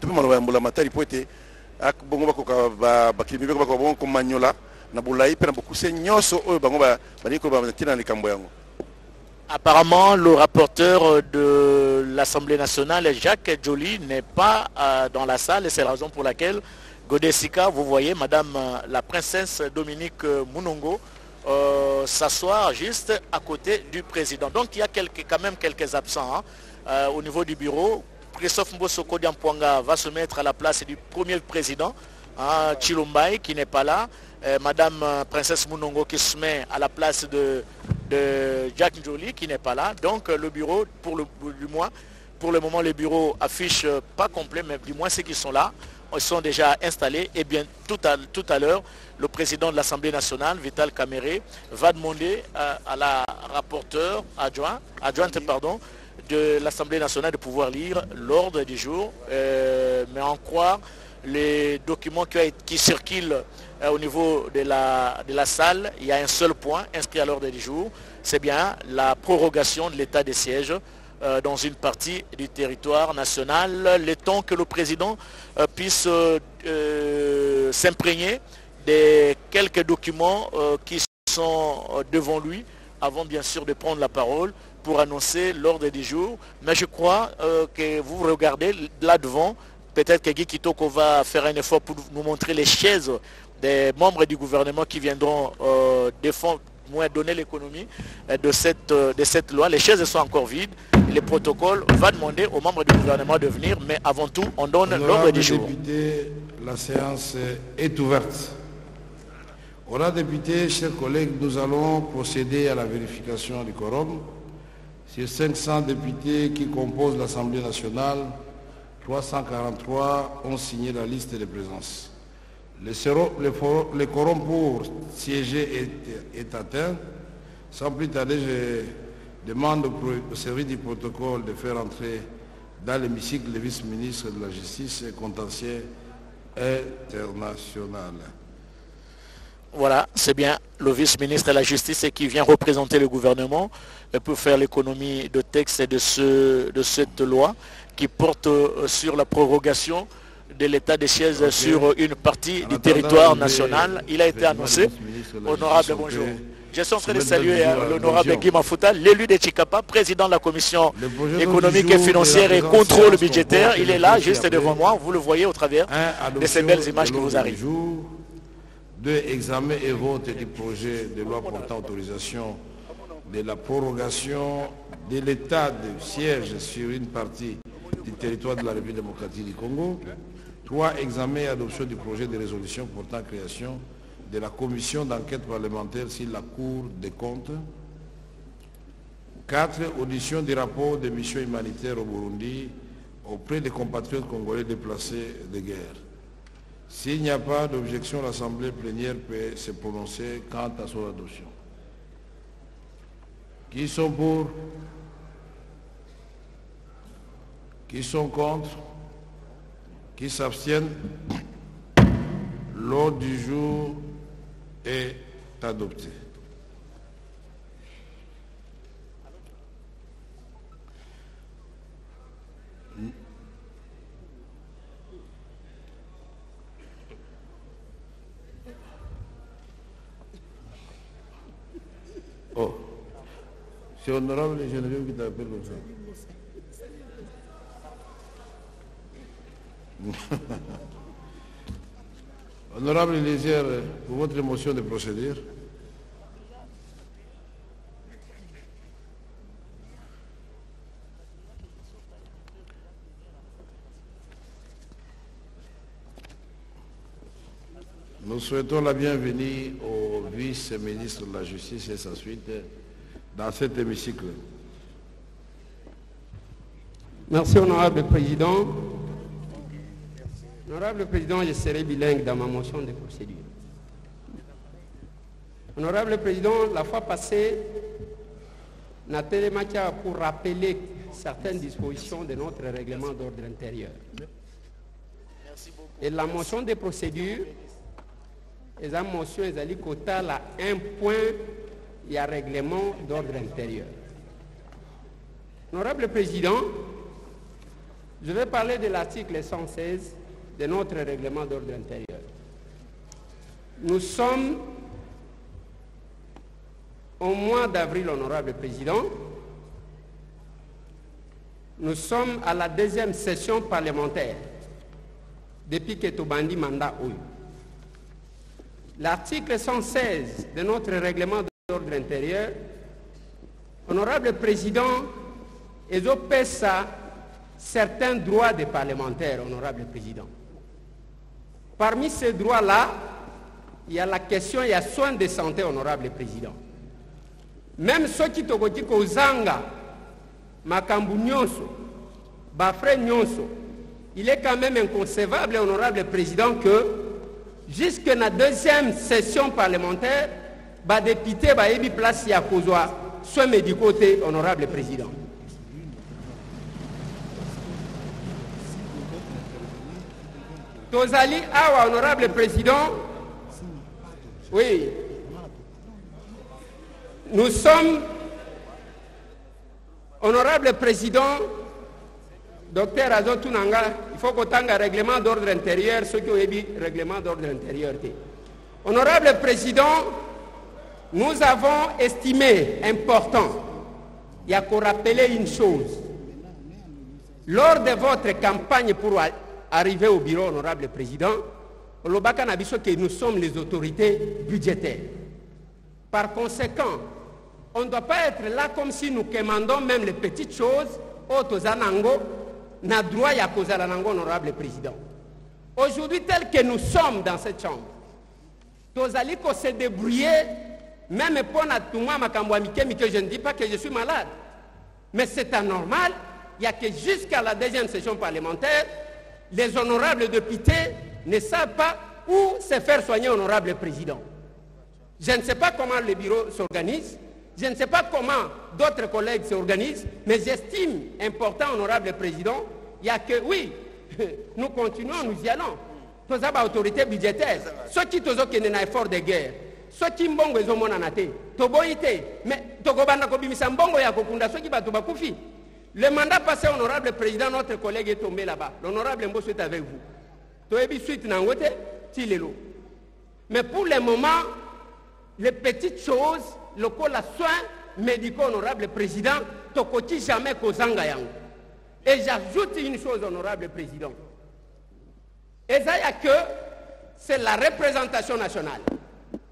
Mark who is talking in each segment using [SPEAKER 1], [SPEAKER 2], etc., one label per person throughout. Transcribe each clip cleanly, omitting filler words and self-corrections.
[SPEAKER 1] tu peux m'envoyer un matari pour être à bongo ba bakimi ba bongo comme maniola na bulai pe na beaucoup senyoso o bango ba baniko ba tina ni kambo yango.
[SPEAKER 2] Apparemment, le rapporteur de l'Assemblée nationale, Jacques Joly, n'est pas dans la salle et c'est la raison pour laquelle Godesika, vous voyez, Madame la princesse Dominique Munongo, s'asseoir juste à côté du président. Donc il y a quand même quelques absents au niveau du bureau. Christophe Mbosoko Diampuanga va se mettre à la place du premier président, Chilumbai, qui n'est pas là. Madame princesse Munongo qui se met à la place de Jacques Joly qui n'est pas là. Donc le bureau, pour le moment le bureau affiche pas complet, mais du moins ceux qui sont là, ils sont déjà installés. Et bien tout à l'heure, le président de l'Assemblée nationale, Vital Kamerhe, va demander à la rapporteure adjointe de l'Assemblée nationale de pouvoir lire l'ordre du jour, mais en croire les documents qui circulent au niveau de la salle. Il y a un seul point inscrit à l'ordre du jour, c'est bien la prorogation de l'état de siège dans une partie du territoire national, le temps que le président puisse s'imprégner de quelques documents qui sont devant lui, avant bien sûr de prendre la parole pour annoncer l'ordre du jour. Mais je crois que vous regardez là devant, peut-être que Guy Kitoko va faire un effort pour nous montrer les chaises des membres du gouvernement qui viendront défendre, donner l'économie de cette loi. Les chaises sont encore vides. Le protocole va demander aux membres du gouvernement de venir, mais avant tout, on donne l'ordre du jour.
[SPEAKER 3] Députés, la séance est ouverte. Honorables députés, chers collègues, nous allons procéder à la vérification du quorum. Sur 500 députés qui composent l'Assemblée nationale, 343 ont signé la liste de présence. Le quorum pour siéger est atteint. Sans plus tarder, je demande au service du protocole de faire entrer dans l'hémicycle le vice-ministre de la Justice et contentieux international.
[SPEAKER 2] Voilà, c'est bien le vice-ministre de la Justice qui vient représenter le gouvernement pour faire l'économie de texte de cette loi qui porte sur la prorogation de l'état des sièges sur une partie du territoire national. Il a été annoncé. Honorable, bonjour. Je suis en train de saluer l'honorable Guy Mafuta, l'élu de Chikapa, président de la commission économique et financière et contrôle budgétaire. Il est là, juste devant moi. Vous le voyez au travers de ces belles images qui vous arrivent.
[SPEAKER 3] 2. Examen et vote du projet de loi portant autorisation de la prorogation de l'état de siège sur une partie du territoire de la République démocratique du Congo. 3. Examen et adoption du projet de résolution portant création de la commission d'enquête parlementaire sur la Cour des comptes. 4. Audition du rapport de mission humanitaire au Burundi auprès des compatriotes congolais déplacés de guerre. S'il n'y a pas d'objection, l'Assemblée plénière peut se prononcer quant à son adoption. Qui sont pour? Qui sont contre? Qui s'abstiennent? L'ordre du jour est adopté. Oh, c'est honorable Geneviève qui t'appelle comme ça. Honorable Elisir, pour votre motion de procédure. Nous souhaitons la bienvenue au vice-ministre de la Justice et sa suite dans cet hémicycle.
[SPEAKER 4] Merci, honorable président. Honorable président, je serai bilingue dans ma motion de procédure. Honorable président, la fois passée, Nathalie Makia pour rappeler certaines dispositions de notre règlement d'ordre intérieur. Et la motion de procédure, la motion est allée côté à un point, il y a règlement d'ordre intérieur. Honorable président, Je vais parler de l'article 116 de notre règlement d'ordre intérieur. Nous sommes au mois d'avril, honorable président. Nous sommes à la deuxième session parlementaire depuis que Tobandi mandat Oyo. L'article 116 de notre règlement d'ordre intérieur, honorable président, ezopesa certains droits des parlementaires, honorable président. Parmi ces droits-là, il y a la question, il y a soins de santé, honorable président. Même ceux qui tokoti kozanga, makambu nyonso, bafre nyonso, il est quand même inconcevable, honorable président, que jusque la deuxième session parlementaire, ba député ba yebi place ya kozwa soins médicaux, honorable président. Tozali awa, honorable président, oui, nous sommes, honorable président, docteur Azotunanga, il faut qu'on ait un règlement d'ordre intérieur, ceux qui ont dit règlement d'ordre intérieur. Honorable président, nous avons estimé important, il y a qu'à rappeler une chose. Lors de votre campagne pour arriver au bureau, honorable président, que nous sommes les autorités budgétaires. Par conséquent, on ne doit pas être là comme si nous commandons même les petites choses, n'a droit à cause de l'anango, honorable président. Aujourd'hui, tel que nous sommes dans cette chambre, nous allons se débrouiller, même pour je ne dis pas que je suis malade, mais c'est anormal, il y a que jusqu'à la deuxième session parlementaire, les honorables députés ne savent pas où se faire soigner, honorable président. Je ne sais pas comment le bureau s'organise, je ne sais pas comment d'autres collègues s'organisent, mais j'estime important, honorable président, il y a que, oui, nous continuons, nous y allons. Tous les autorités budgétaires, ceux qui ont un effort de guerre, ceux qui ont un effort de guerre, mais le mandat passé, honorable président, notre collègue est tombé là-bas. L'honorable Mbosso est avec vous. Mais pour le moment, les petites choses, le soins médicaux, honorable président, tokoti jamais kozanga yango. Et j'ajoute une chose, honorable président. Et ça y a que c'est la représentation nationale.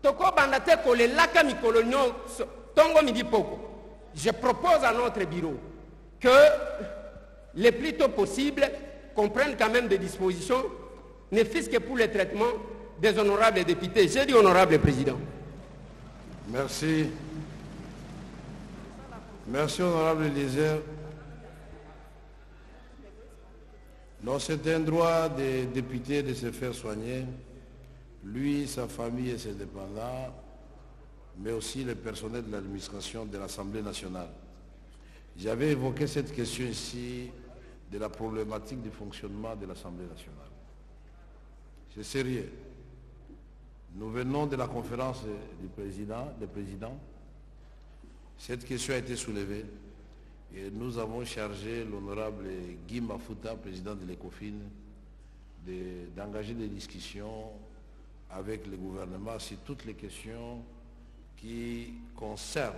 [SPEAKER 4] Toko bandate ko le laka mikolonyo tongo midi poko. Je propose à notre bureau que le plus tôt possible qu'on prenne quand même des dispositions, ne fût-ce que pour le traitement des honorables députés. J'ai dit honorable président.
[SPEAKER 3] Merci. Merci, honorable Eliezer. Non, c'est un droit des députés de se faire soigner, lui, sa famille et ses dépendants, mais aussi le personnel de l'administration de l'Assemblée nationale. J'avais évoqué cette question ici de la problématique du fonctionnement de l'Assemblée nationale. C'est sérieux. Nous venons de la conférence du président. Cette question a été soulevée et nous avons chargé l'honorable Guy Mafuta, président de l'ECOFIN, d'engager des discussions avec le gouvernement sur toutes les questions qui concernent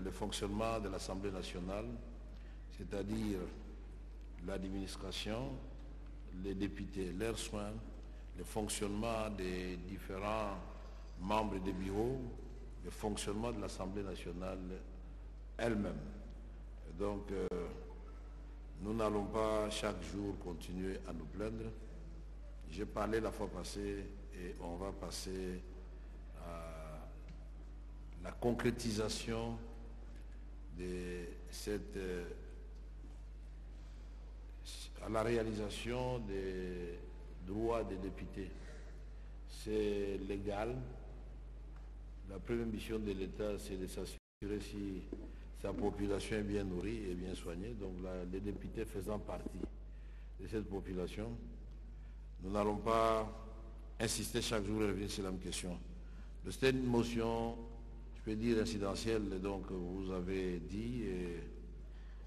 [SPEAKER 3] le fonctionnement de l'Assemblée nationale, c'est-à-dire l'administration, les députés, leurs soins, le fonctionnement des différents membres des bureaux, le fonctionnement de l'Assemblée nationale elle-même. Donc, nous n'allons pas chaque jour continuer à nous plaindre. J'ai parlé la fois passée et on va passer à la concrétisation de cette, à la réalisation des droits des députés. C'est légal. La première mission de l'État, c'est de s'assurer si sa population est bien nourrie et bien soignée. Donc les députés faisant partie de cette population, nous n'allons pas insister chaque jour et revenir sur la même question. C'était une motion, je peux dire incidentielle, donc vous avez dit, et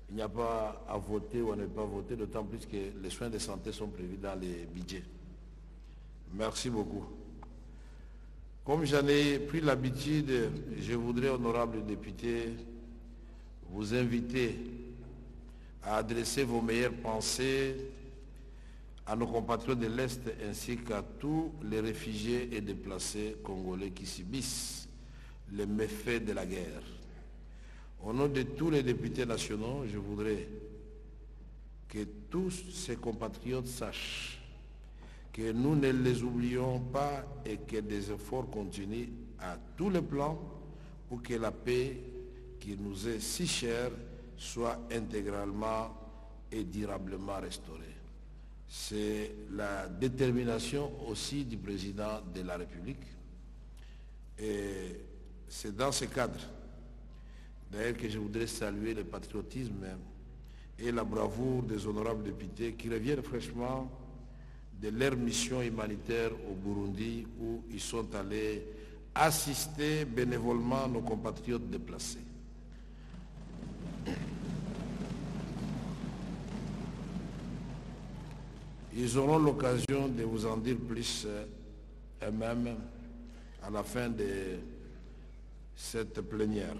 [SPEAKER 3] il n'y a pas à voter ou à ne pas voter, d'autant plus que les soins de santé sont prévus dans les budgets. Merci beaucoup. Comme j'en ai pris l'habitude, je voudrais, honorables députés, vous inviter à adresser vos meilleures pensées à nos compatriotes de l'Est ainsi qu'à tous les réfugiés et déplacés congolais qui subissent les méfaits de la guerre. Au nom de tous les députés nationaux, je voudrais que tous ces compatriotes sachent que nous ne les oublions pas et que des efforts continuent à tous les plans pour que la paix qui nous est si chère soit intégralement et durablement restaurée. C'est la détermination aussi du président de la République. Et c'est dans ce cadre, d'ailleurs, que je voudrais saluer le patriotisme et la bravoure des honorables députés qui reviennent fraîchement de leur mission humanitaire au Burundi où ils sont allés assister bénévolement nos compatriotes déplacés. Ils auront l'occasion de vous en dire plus eux-mêmes à la fin de cette plénière.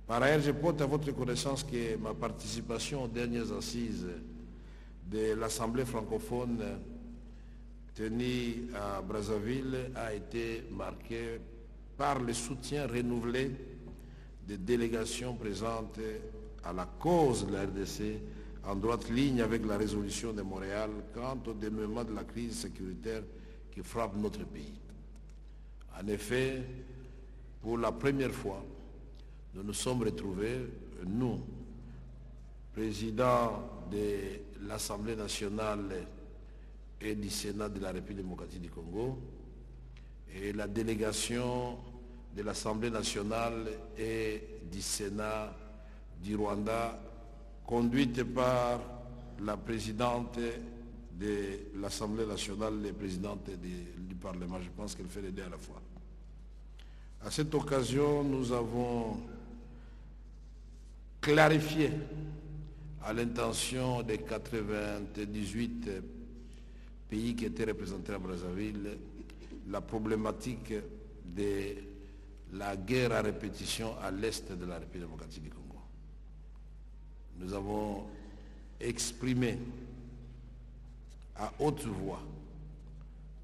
[SPEAKER 3] Par ailleurs, je porte à votre connaissance que ma participation aux dernières assises de l'Assemblée francophone tenue à Brazzaville a été marquée par le soutien renouvelé des délégations présentes à la cause de la RDC en droite ligne avec la résolution de Montréal quant au dénouement de la crise sécuritaire qui frappe notre pays. En effet, pour la première fois, nous nous sommes retrouvés, nous, présidents de l'Assemblée nationale et du Sénat de la République démocratique du Congo, et la délégation de l'Assemblée nationale et du Sénat du Rwanda, conduite par la présidente de l'Assemblée nationale et présidente du Parlement. Je pense qu'elle fait les deux à la fois. À cette occasion, nous avons clarifié à l'intention des 98 pays qui étaient représentés à Brazzaville la problématique de la guerre à répétition à l'est de la République démocratique du Congo. Nous avons exprimé à haute voix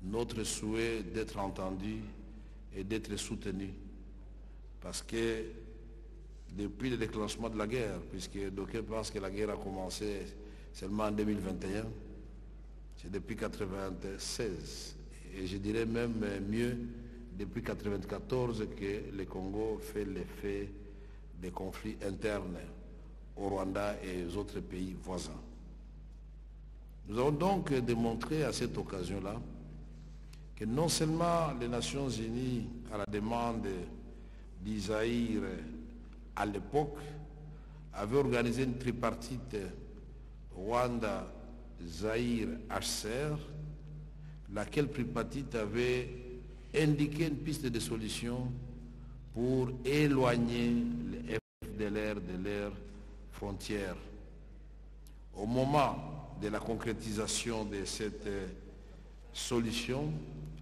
[SPEAKER 3] notre souhait d'être entendus et d'être soutenus parce que depuis le déclenchement de la guerre, puisque d'aucuns pensent que la guerre a commencé seulement en 2021, c'est depuis 1996, et je dirais même mieux, depuis 1994 que le Congo fait l'effet des conflits internes au Rwanda et aux autres pays voisins. Nous avons donc démontré à cette occasion-là que non seulement les Nations Unies, à la demande d'Isaïr à l'époque, avaient organisé une tripartite Rwanda, Zaïre, HCR, laquelle tripartite avait indiqué une piste de solution pour éloigner les FDLR de leurs frontières. Au moment de la concrétisation de cette solution,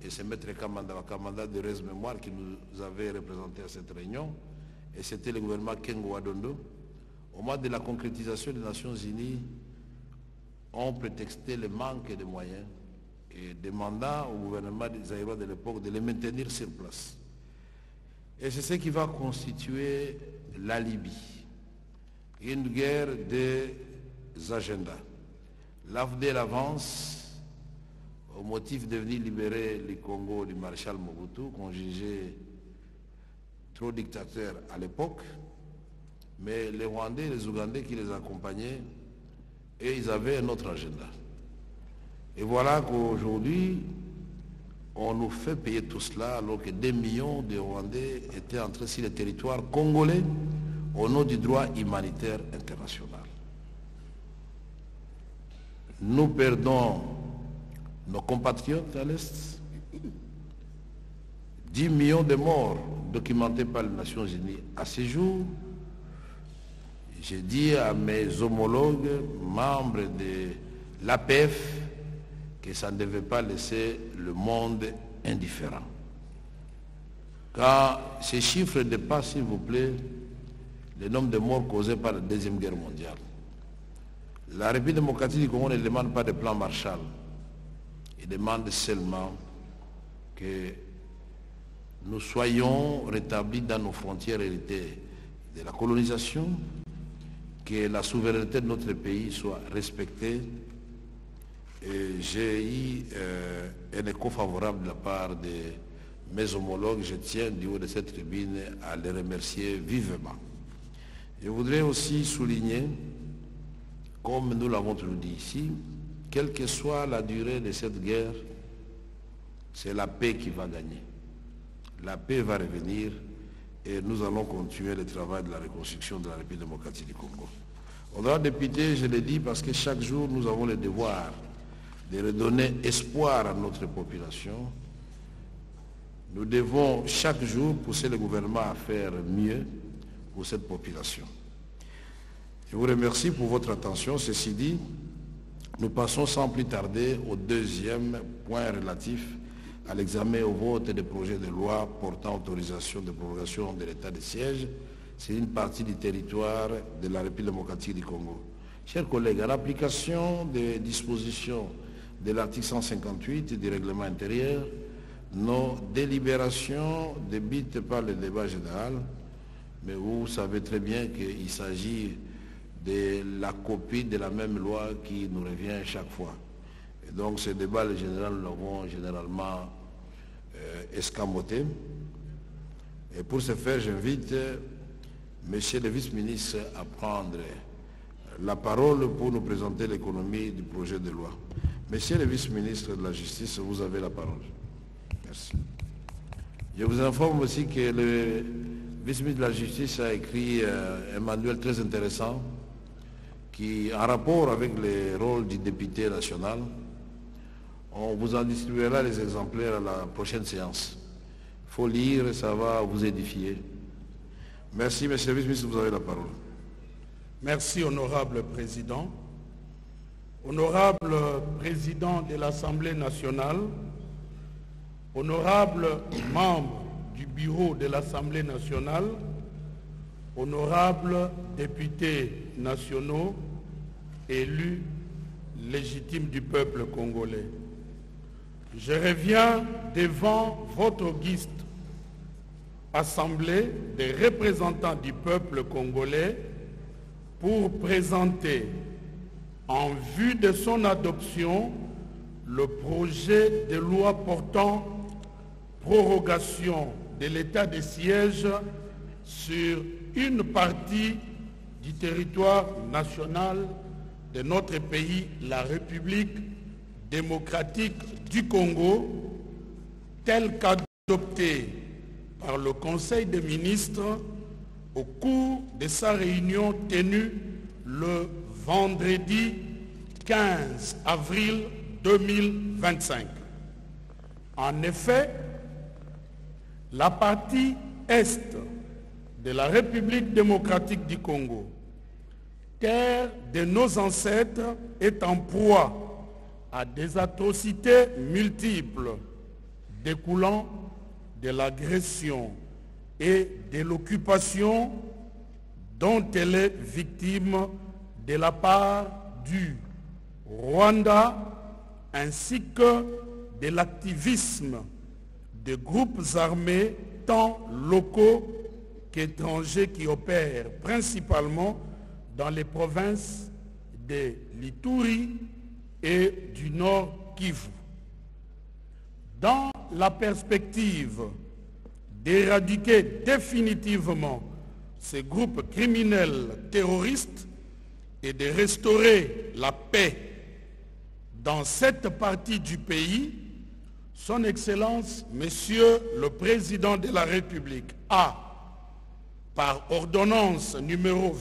[SPEAKER 3] et c'est M. Kamanda de Rez Mémoire qui nous avait représenté à cette réunion, et c'était le gouvernement Kengo Wadondo, au moment de la concrétisation des Nations Unies, ont prétexté le manque de moyens et demandant au gouvernement des Aïrois de l'époque de les maintenir sur place. Et c'est ce qui va constituer la Libye. Une guerre des agendas. L'AFDEL avance au motif de venir libérer le Congo du maréchal Mobutu, qu'on jugeait trop dictateur à l'époque, mais les Rwandais et les Ougandais qui les accompagnaient, et ils avaient un autre agenda. Et voilà qu'aujourd'hui, on nous fait payer tout cela alors que des millions de Rwandais étaient entrés sur le territoire congolais au nom du droit humanitaire international. Nous perdons nos compatriotes à l'Est, 10 millions de morts documentés par les Nations Unies à ce jour. j'ai dit à mes homologues, membres de l'APF, que ça ne devait pas laisser le monde indifférent. Quand ces chiffres dépassent, s'il vous plaît, le nombre de morts causés par la Deuxième Guerre mondiale, la République démocratique du Congo ne demande pas de plan Marshall. Il demande seulement que nous soyons rétablis dans nos frontières héritées de la colonisation, que la souveraineté de notre pays soit respectée. Et j'ai eu un écho favorable de la part de mes homologues. Je tiens du haut de cette tribune à les remercier vivement. Je voudrais aussi souligner, comme nous l'avons toujours dit ici, quelle que soit la durée de cette guerre, c'est la paix qui va gagner. La paix va revenir et nous allons continuer le travail de la reconstruction de la République démocratique du Congo. Honorable député, je l'ai dit parce que chaque jour nous avons le devoir de redonner espoir à notre population. Nous devons chaque jour pousser le gouvernement à faire mieux pour cette population. Je vous remercie pour votre attention. Ceci dit, nous passons sans plus tarder au deuxième point relatif à l'examen et au vote des projets de loi portant autorisation de prorogation de l'état de siège sur une partie du territoire de la République démocratique du Congo. Chers collègues, à l'application des dispositions de l'article 158 du règlement intérieur, nos délibérations débutent par le débat général, mais vous savez très bien qu'il s'agit de la copie de la même loi qui nous revient chaque fois. Et donc ce débat général, nous l'avons généralement escamoté. Et pour ce faire, j'invite Monsieur le vice-ministre à prendre la parole pour nous présenter l'économie du projet de loi. Monsieur le vice-ministre de la Justice, vous avez la parole. Merci. Je vous informe aussi que le vice-ministre de la Justice a écrit un manuel très intéressant qui, en rapport avec le rôle du député national, on vous en distribuera les exemplaires à la prochaine séance. Il faut lire, ça va vous édifier. Merci, monsieur le vice-ministre, vous avez la parole.
[SPEAKER 5] Merci, honorable président. Honorable président de l'Assemblée nationale, honorable membre du bureau de l'Assemblée nationale, honorables députés nationaux, élus légitimes du peuple congolais. Je reviens devant votre auguste Assemblée des représentants du peuple congolais pour présenter, en vue de son adoption, le projet de loi portant prorogation de l'état de siège sur une partie du territoire national de notre pays, la République démocratique du Congo, tel qu'adopté par le Conseil des ministres au cours de sa réunion tenue le vendredi 15 avril 2025. En effet, la partie est de la République démocratique du Congo, terre de nos ancêtres, est en proie à des atrocités multiples découlant de l'agression et de l'occupation dont elle est victime de la part du Rwanda ainsi que de l'activisme de groupes armés tant locaux qu'étrangers qui opèrent principalement dans les provinces de l'Ituri et du Nord Kivu. Dans la perspective d'éradiquer définitivement ces groupes criminels terroristes et de restaurer la paix dans cette partie du pays, Son Excellence, Monsieur le Président de la République, a, par ordonnance numéro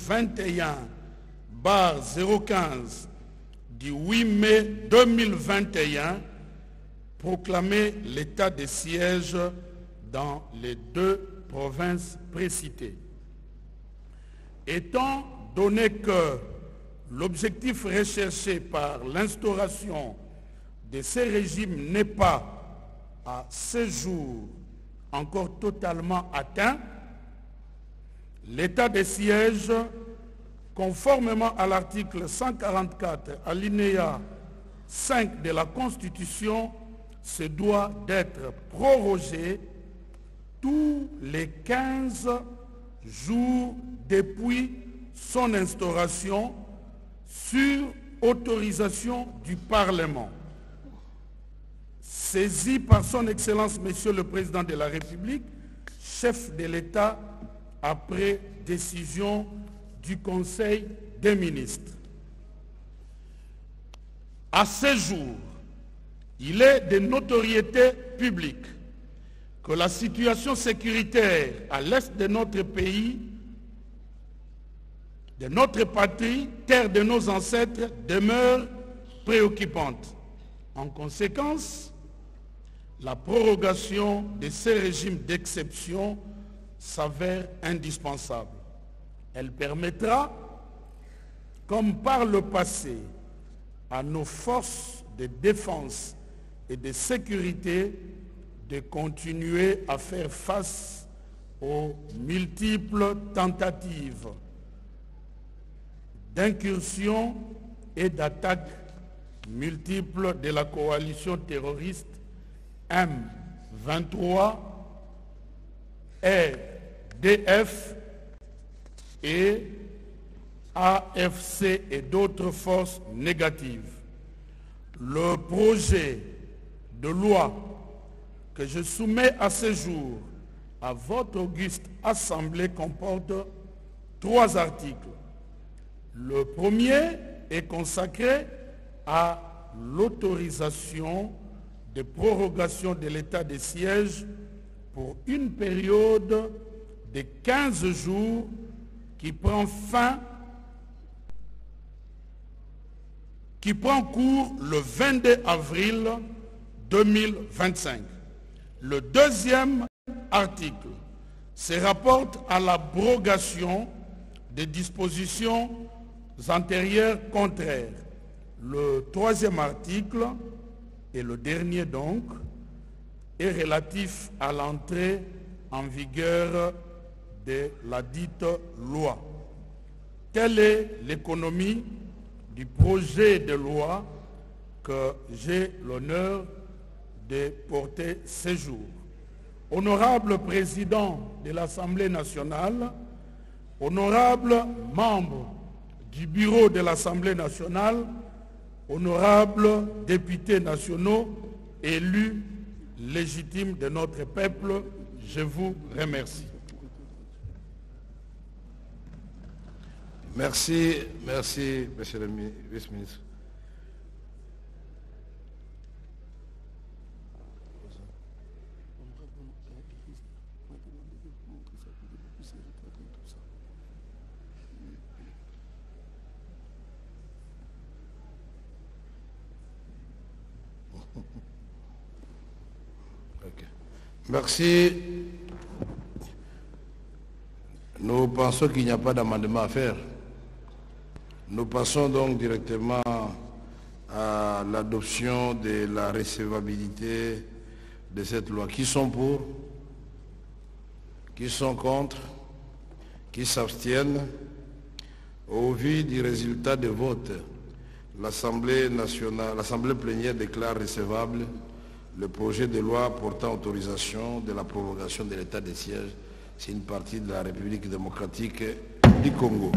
[SPEAKER 5] 21/015 du 8 mai 2021, proclamé l'état de siège dans les deux provinces précitées. Étant donné que l'objectif recherché par l'instauration de ces régimes n'est pas, à ce jour, encore totalement atteint, l'état de siège, conformément à l'article 144, alinéa 5 de la Constitution, se doit d'être prorogé tous les 15 jours depuis son instauration sur autorisation du Parlement. Saisi par son Excellence Monsieur le Président de la République, chef de l'État, après décision du Conseil des ministres. À ce jour, il est de notoriété publique que la situation sécuritaire à l'est de notre pays, de notre patrie, terre de nos ancêtres, demeure préoccupante. En conséquence, la prorogation de ces régimes d'exception s'avère indispensable. Elle permettra, comme par le passé, à nos forces de défense et de sécurité de continuer à faire face aux multiples tentatives d'incursion et d'attaques multiples de la coalition terroriste M23, RDF et AFC et d'autres forces négatives. Le projet de loi que je soumets à ce jour à votre auguste Assemblée comporte 3 articles. Le premier est consacré à l'autorisation de prorogation de l'état de siège pour une période de 15 jours qui prend cours le 22 avril 2025. Le deuxième article se rapporte à l'abrogation des dispositions antérieures contraires. Le troisième article, et le dernier donc, est relatif à l'entrée en vigueur de la dite loi. Telle est l'économie du projet de loi que j'ai l'honneur de porter ce jour. Honorable Président de l'Assemblée nationale, honorables membres du bureau de l'Assemblée nationale, honorables députés nationaux, élus légitimes de notre peuple, je vous remercie.
[SPEAKER 3] Merci, merci, monsieur le vice-ministre. Okay. Merci. Nous pensons qu'il n'y a pas d'amendement à faire. Nous passons donc directement à l'adoption de la recevabilité de cette loi. Qui sont pour? Qui sont contre? Qui s'abstiennent? Au vu du résultat des votes, l'Assemblée nationale, l'Assemblée plénière déclare recevable le projet de loi portant autorisation de la prorogation de l'état de siège. C'est une partie de la République démocratique du Congo.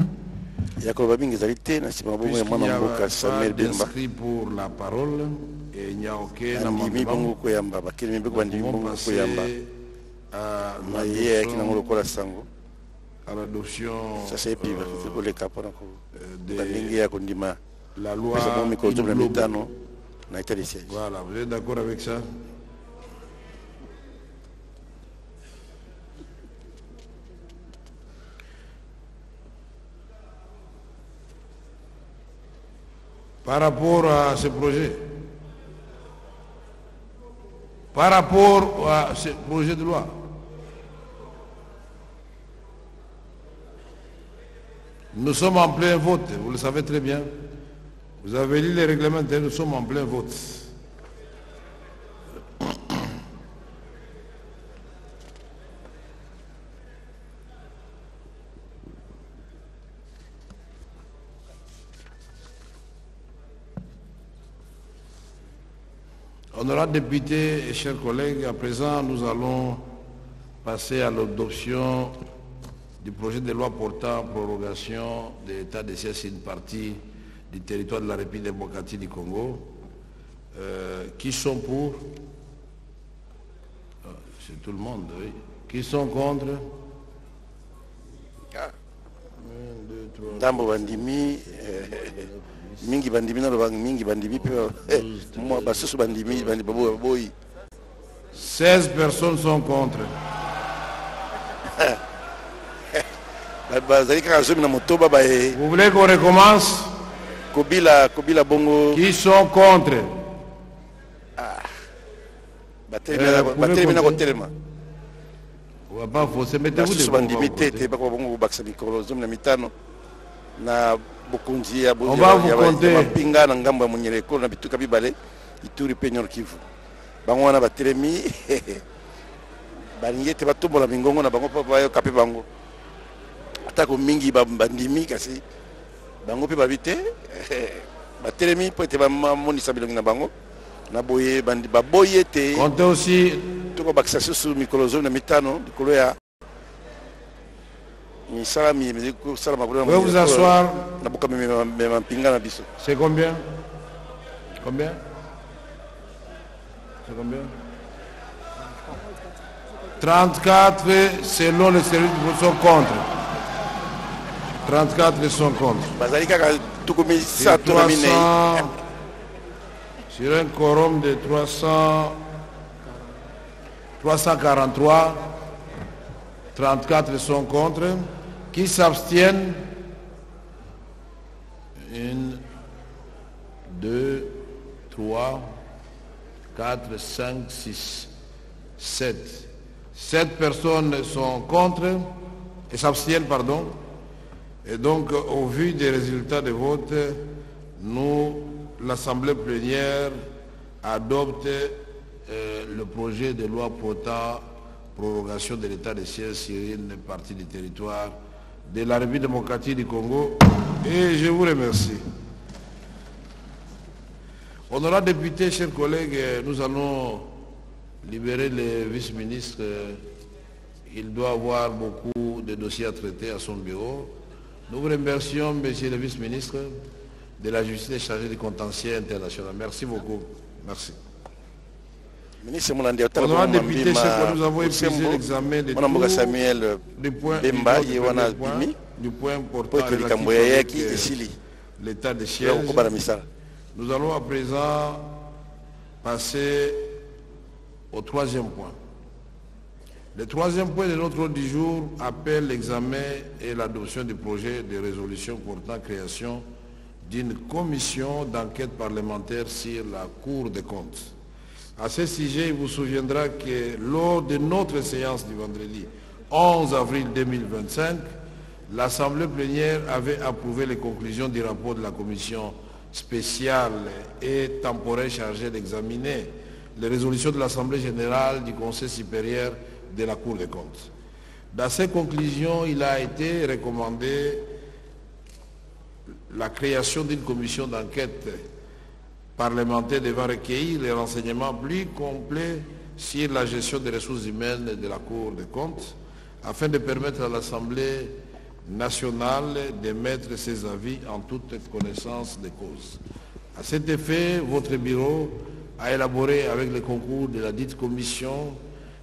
[SPEAKER 1] Puisqu'il n'y a pas
[SPEAKER 3] d'inscrit pour la parole et il n'y a aucun amendement, nous pouvons passer à l'adoption de la loi. Voilà, vous êtes d'accord avec ça? Par rapport à ce projet, par rapport à ce projet de loi, Nous sommes en plein vote, vous le savez très bien. Vous avez lu les règlements, nous sommes en plein vote. Honorables députés et chers collègues, à présent nous allons passer à l'adoption du projet de loi portant prorogation de l'état de siège sur une partie du territoire de la République démocratique du Congo. Qui sont pour? C'est tout le monde, oui. Qui sont contre?
[SPEAKER 1] Ndambo bandimi mingi bandimi na lobang mingi bandimi pe moi basusu bandimi bandi babo boy
[SPEAKER 3] 16 personnes sont contre.
[SPEAKER 1] bazali kaka zomi na motoba ba
[SPEAKER 3] Vous voulez qu'on recommence?
[SPEAKER 1] kobila bongo
[SPEAKER 3] Qui sont contre?
[SPEAKER 1] batelemi na kotelema
[SPEAKER 3] On va pas forcer, mettez-vous
[SPEAKER 1] basusu
[SPEAKER 3] devant.
[SPEAKER 1] bandimi tete bako bongo kobakisa mikolo zomi na mitano na bokonzi ya
[SPEAKER 3] On va vous compter.
[SPEAKER 1] mapinga na ngambo ya Monyereko na bituka bibale Ituri pe Nord Kivu bango wana batelemi balingi ete batombola mingongo na bango mpo bayoka mpe bango atako mingi bandimi kasi bango mpe babi te batelemi mpo ete bamonisa bilongi na bango na boye baboyi ete
[SPEAKER 3] Comptez aussi.
[SPEAKER 1] tokobakisa susu mikolo zomi na mitano likolo ya misala kosala makolo
[SPEAKER 3] Pouvez vous asseoir.
[SPEAKER 1] na bokamema mpinga na biso.
[SPEAKER 3] C'est combien? Combien? C'est combien? 34 selon le service sont contre. 34 sont contre.
[SPEAKER 1] bazali kaka tukumi sa
[SPEAKER 3] Sur
[SPEAKER 1] tona minei
[SPEAKER 3] 300, sur un quorum de 343, 34 sont contre. Qui s'abstiennent? 1, 2, 3, 4, 5, 6, 7. 7 personnes sont contre et s'abstiennent, pardon. Et donc, au vu des résultats des votes, l'Assemblée plénière adopte le projet de loi portant prorogation de l'état de siège sur une partie du territoire de la République démocratique du Congo. Et je vous remercie. Honorables députés, chers collègues, nous allons libérer le vice-ministre. Il doit avoir beaucoup de dossiers à traiter à son bureau. Nous vous remercions, monsieur le vice-ministre de la Justice chargé du contentieux international. Merci beaucoup. Merci.
[SPEAKER 1] ministre Mulandi
[SPEAKER 3] Honorables députés, chers collègues, nous avons épuisé l'examen de
[SPEAKER 1] mwana
[SPEAKER 3] tous
[SPEAKER 1] Samuel
[SPEAKER 3] les points
[SPEAKER 1] Bemba ye wana bimi
[SPEAKER 3] du point
[SPEAKER 1] po
[SPEAKER 3] portant
[SPEAKER 1] ete
[SPEAKER 3] relatif
[SPEAKER 1] likambo yaki
[SPEAKER 3] avec,
[SPEAKER 1] esili
[SPEAKER 3] l'état de
[SPEAKER 1] ya
[SPEAKER 3] siège.
[SPEAKER 1] kokobana misala.
[SPEAKER 3] Nous allons à présent passer au troisième point. Le troisième point de notre ordre du jour appelle l'examen et l'adoption du projet de résolution portant création d'une commission d'enquête parlementaire sur la Cour des comptes. À ce sujet, il vous souviendra que lors de notre séance du vendredi 11 avril 2025, l'Assemblée plénière avait approuvé les conclusions du rapport de la commission spéciale et temporaire chargée d'examiner les résolutions de l'Assemblée générale du Conseil supérieur de la Cour des comptes. Dans ces conclusions, il a été recommandé la création d'une commission d'enquête parlementaire devant recueillir les renseignements plus complets sur la gestion des ressources humaines de la Cour des comptes, afin de permettre à l'Assemblée nationale d'émettre ses avis en toute connaissance des causes. À cet effet, votre bureau a élaboré avec le concours de la dite commission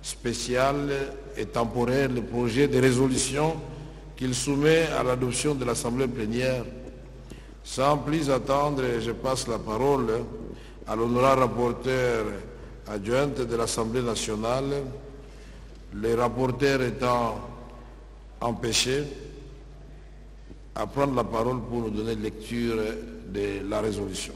[SPEAKER 3] spéciale et temporaire le projet de résolution qu'il soumet à l'adoption de l'Assemblée plénière. Sans plus attendre, je passe la parole à l'honorable rapporteur adjointe de l'Assemblée nationale, les rapporteurs étant empêchés à prendre la parole pour nous donner lecture de la résolution.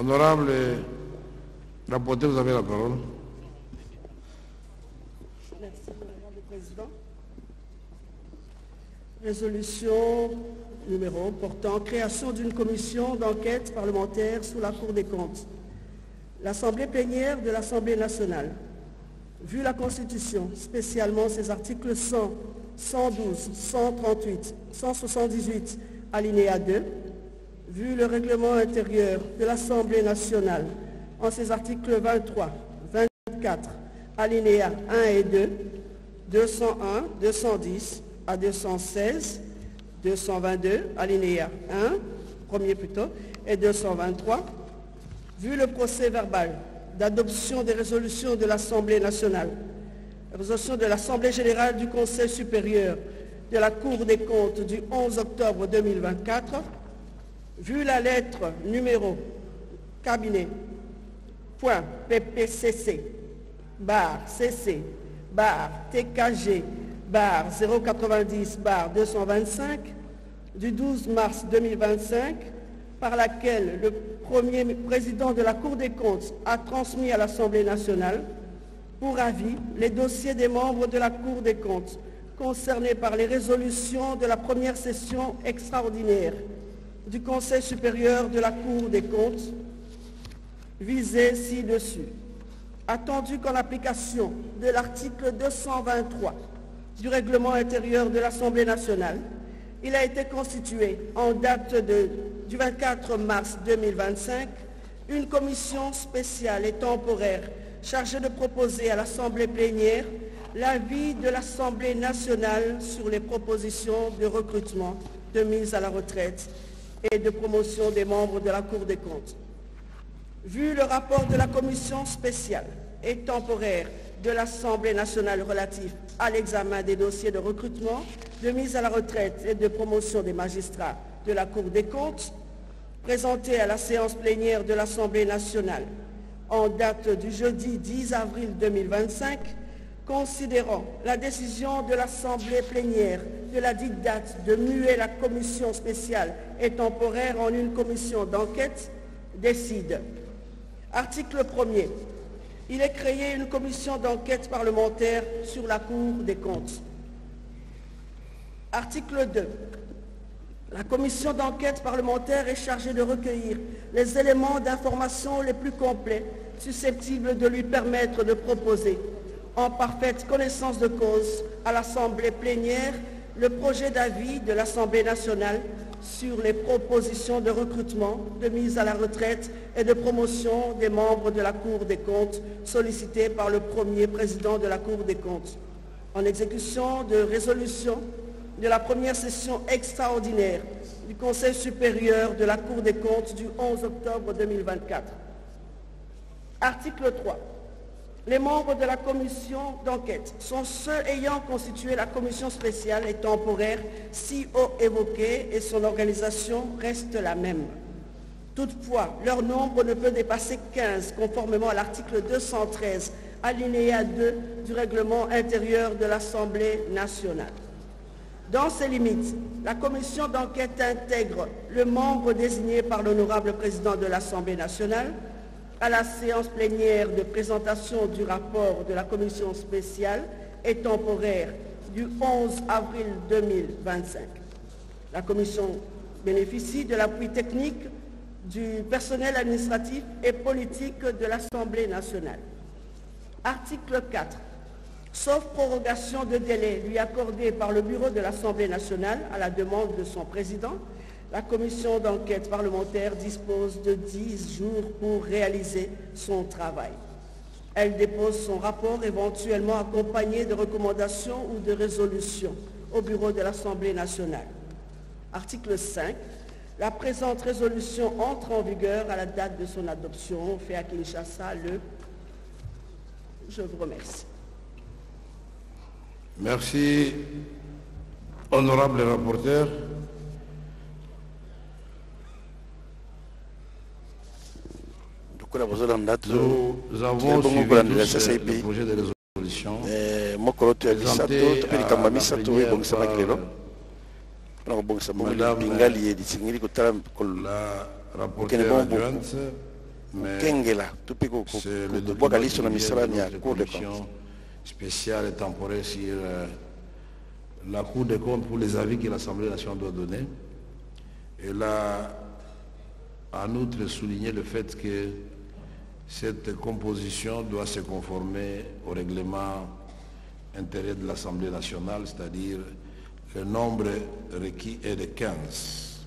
[SPEAKER 3] Honorable rapporteur, vous avez la parole.
[SPEAKER 6] Merci, Madame le Président. Résolution numéro portant création d'une commission d'enquête parlementaire sous la Cour des comptes. L'Assemblée plénière de l'Assemblée nationale, vu la Constitution, spécialement ses articles 100, 112, 138, 178, alinéa 2, vu le règlement intérieur de l'Assemblée nationale en ses articles 23, 24, alinéa 1 et 2, 201, 210 à 216, 222, alinéa 1, premier plutôt, et 223, vu le procès verbal d'adoption des résolutions de l'Assemblée nationale, résolution de l'Assemblée générale du Conseil supérieur de la Cour des comptes du 11 octobre 2024, vu la lettre numéro cabinet point PPCC barre CC barre TKG barre 090 barre 225 du 12 mars 2025, par laquelle le premier président de la Cour des comptes a transmis à l'Assemblée nationale pour avis les dossiers des membres de la Cour des comptes concernés par les résolutions de la première session extraordinaire du Conseil supérieur de la Cour des comptes visés ci-dessus. Attendu qu'en application de l'article 223 du règlement intérieur de l'Assemblée nationale, il a été constitué en date du 24 mars 2025 une commission spéciale et temporaire chargée de proposer à l'Assemblée plénière l'avis de l'Assemblée nationale sur les propositions de recrutement, de mise à la retraite et de promotion des membres de la Cour des comptes. Vu le rapport de la commission spéciale et temporaire de l'Assemblée nationale relatif à l'examen des dossiers de recrutement, de mise à la retraite et de promotion des magistrats de la Cour des comptes, présenté à la séance plénière de l'Assemblée nationale en date du jeudi 10 avril 2025, considérant la décision de l'Assemblée plénière de la dite date de muer la commission spéciale et temporaire en une commission d'enquête, décide. Article 1er. Il est créé une commission d'enquête parlementaire sur la Cour des comptes. Article 2. La commission d'enquête parlementaire est chargée de recueillir les éléments d'information les plus complets susceptibles de lui permettre de proposer, en parfaite connaissance de cause, à l'Assemblée plénière le projet d'avis de l'Assemblée nationale sur les propositions de recrutement, de mise à la retraite et de promotion des membres de la Cour des comptes sollicitées par le premier président de la Cour des comptes, en exécution de résolution de la première session extraordinaire du Conseil supérieur de la Cour des comptes du 11 octobre 2024. Article 3. Les membres de la commission d'enquête sont ceux ayant constitué la commission spéciale et temporaire si haut évoquée et son organisation reste la même. Toutefois, leur nombre ne peut dépasser 15 conformément à l'article 213, alinéa 2 du règlement intérieur de l'Assemblée nationale. Dans ces limites, la commission d'enquête intègre le membre désigné par l'honorable président de l'Assemblée nationale à la séance plénière de présentation du rapport de la commission spéciale et temporaire du 11 avril 2025. La commission bénéficie de l'appui technique du personnel administratif et politique de l'Assemblée nationale. Article 4. Sauf prorogation de délai lui accordé par le bureau de l'Assemblée nationale à la demande de son président, la commission d'enquête parlementaire dispose de 10 jours pour réaliser son travail. Elle dépose son rapport éventuellement accompagné de recommandations ou de résolutions au bureau de l'Assemblée nationale. Article 5. La présente résolution entre en vigueur à la date de son adoption, fait à Kinshasa le... Je vous remercie.
[SPEAKER 3] Merci, honorable rapporteur. Nous avons suivi tous le projet de résolution présenté à la rapporteure adjointe mais
[SPEAKER 1] kengela tupe
[SPEAKER 3] c'est le
[SPEAKER 1] kubwaka liso na
[SPEAKER 3] document
[SPEAKER 1] misala
[SPEAKER 3] de
[SPEAKER 1] ya
[SPEAKER 3] notre
[SPEAKER 1] Cour des
[SPEAKER 3] commission
[SPEAKER 1] comptes.
[SPEAKER 3] spéciale et temporaire sur la Cour des comptes pour les avis que l'Assemblée nationale doit donner. Et là, en outre, souligner le fait que cette composition doit se conformer au règlement intérieur de l'Assemblée nationale, c'est-à-dire le nombre requis est de 15.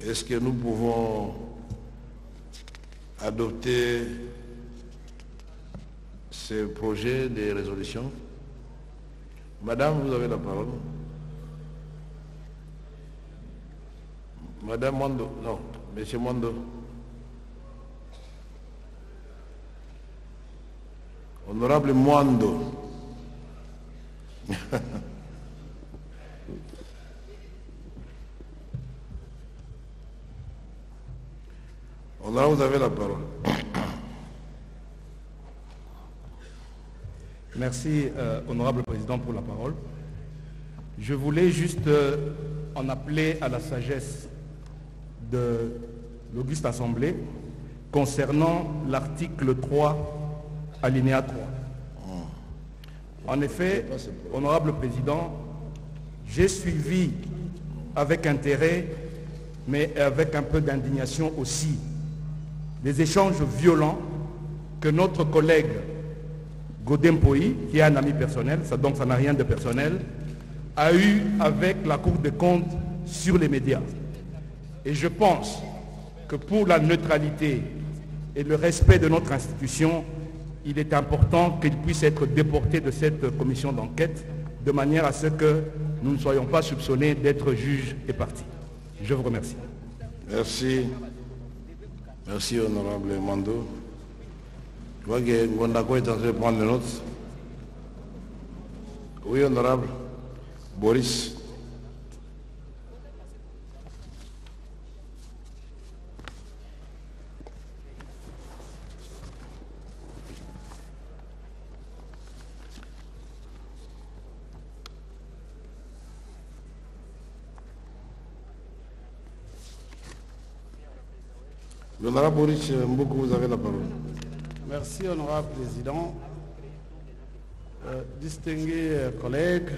[SPEAKER 3] Est-ce que nous pouvons adopter ce projet de résolution? Madame, vous avez la parole. Madame Mondo, non, Monsieur Mondo. Honorable Mondo. Honorable, vous avez la parole.
[SPEAKER 5] Merci, honorable président, pour la parole. Je voulais juste en appeler à la sagesse de l'auguste Assemblée concernant l'article 3, alinéa 3. En effet, honorable président, j'ai suivi avec intérêt, mais avec un peu d'indignation aussi, les échanges violents que notre collègue Godem Poï, qui est un ami personnel, donc ça n'a rien de personnel, a eu avec la Cour des comptes sur les médias. Et je pense que pour la neutralité et le respect de notre institution, il est important qu'il puisse être déporté de cette commission d'enquête de manière à ce que nous ne soyons pas soupçonnés d'être juges et partis. Je vous remercie.
[SPEAKER 3] Merci. Merci, honorable Mando. Je vois que Gondako est en train de prendre les notes. Oui, honorable. Boris. L'honorable Boris Mboukou, vous avez la parole.
[SPEAKER 7] Merci, honorable président. Distingués collègues,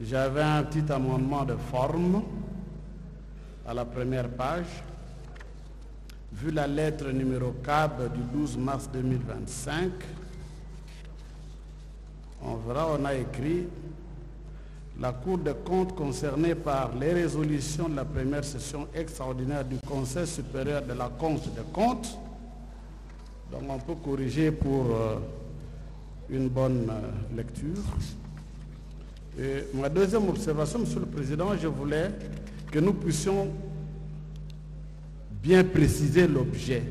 [SPEAKER 7] j'avais un petit amendement de forme à la première page. Vu la lettre numéro CAB du 12 mars 2025, on verra, on a écrit la Cour des comptes concernée par les résolutions de la première session extraordinaire du Conseil supérieur de la compte des comptes. Donc on peut corriger pour une bonne lecture. Et ma deuxième observation, Monsieur le Président, je voulais que nous puissions bien préciser l'objet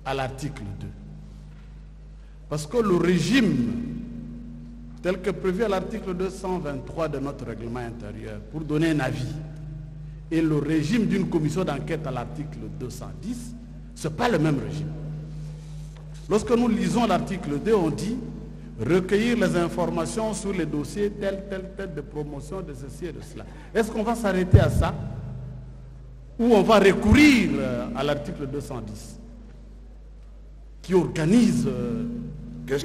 [SPEAKER 7] à l'article 2. Parce que le régime tel que prévu à l'article 223 de notre règlement intérieur pour donner un avis et le régime d'une commission d'enquête à l'article 210, ce n'est pas le même régime. Lorsque nous lisons l'article 2, on dit recueillir les informations sur les dossiers tel de promotion de ceci et de cela. Est-ce qu'on va s'arrêter à ça ou on va recourir à l'article 210 qui organise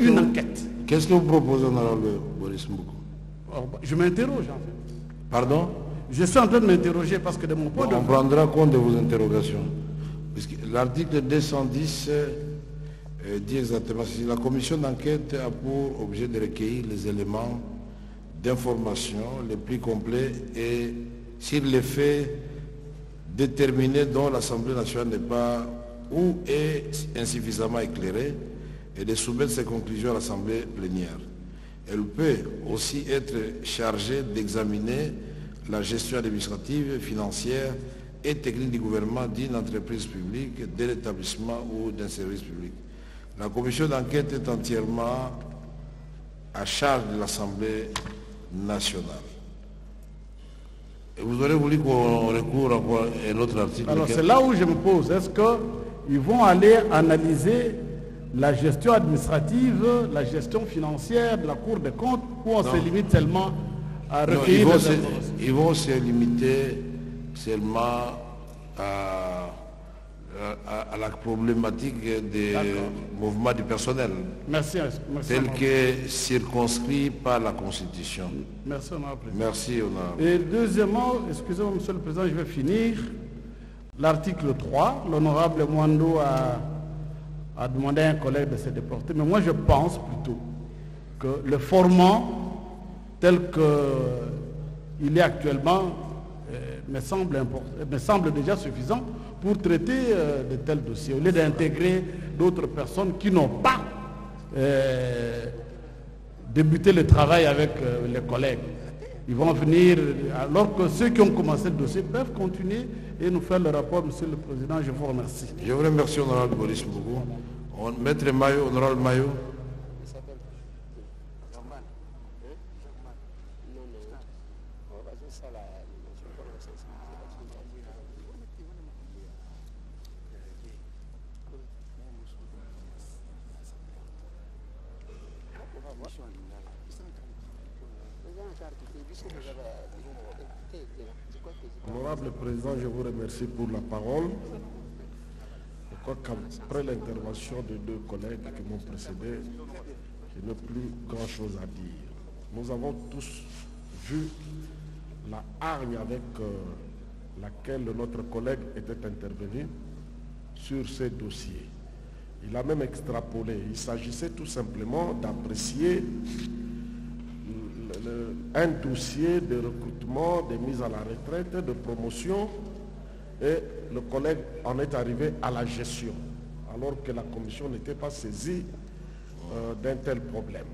[SPEAKER 7] une enquête?
[SPEAKER 3] Qu'est-ce que vous proposez, honorable Boris Mboukou?
[SPEAKER 7] Je m'interroge en fait.
[SPEAKER 3] Pardon?
[SPEAKER 7] Je suis en train de m'interroger parce que de mon point de vue...
[SPEAKER 3] On prendra compte de vos interrogations. L'article 210 dit exactement ceci. La commission d'enquête a pour objet de recueillir les éléments d'information les plus complets et sur les faits déterminés dont l'Assemblée nationale n'est pas ou est insuffisamment éclairée et de soumettre ses conclusions à l'Assemblée plénière. Elle peut aussi être chargée d'examiner la gestion administrative, financière et technique du gouvernement d'une entreprise publique, de l'établissement ou d'un service public. La commission d'enquête est entièrement à charge de l'Assemblée nationale. Et vous aurez voulu qu'on recoure à un autre article?
[SPEAKER 7] Alors c'est là où je me pose, est-ce qu'ils vont aller analyser la gestion administrative, la gestion financière de la Cour des comptes, ou on se limite seulement à recueillir les informations?
[SPEAKER 3] Ils vont se limiter seulement à la problématique des mouvements du personnel.
[SPEAKER 7] Merci.
[SPEAKER 3] Tel que circonscrit par la Constitution.
[SPEAKER 7] Merci, honorable président.
[SPEAKER 3] Merci, honorable.
[SPEAKER 7] Et deuxièmement, excusez-moi, monsieur le président, je vais finir. L'article 3, l'honorable Mwando a demandé à un collègue de se déporter, mais moi je pense plutôt que le format tel qu'il est actuellement me semble déjà suffisant pour traiter de tels dossiers, au lieu d'intégrer d'autres personnes qui n'ont pas débuté le travail avec les collègues. Ils vont venir, alors que ceux qui ont commencé le dossier peuvent continuer et nous faire le rapport, monsieur le président. Je vous remercie.
[SPEAKER 3] Je vous remercie, honorable Boris beaucoup. Maître Mayo, honorable Mayo.
[SPEAKER 8] Honorable Président, je vous remercie pour la parole. Je crois qu'après l'intervention de deux collègues qui m'ont précédé, je n'ai plus grand-chose à dire. Nous avons tous vu la hargne avec laquelle notre collègue était intervenu sur ces dossiers. Il a même extrapolé. Il s'agissait tout simplement d'apprécier un dossier de recrutement, de mise à la retraite, de promotion, et le collègue en est arrivé à la gestion, alors que la commission n'était pas saisie d'un tel problème.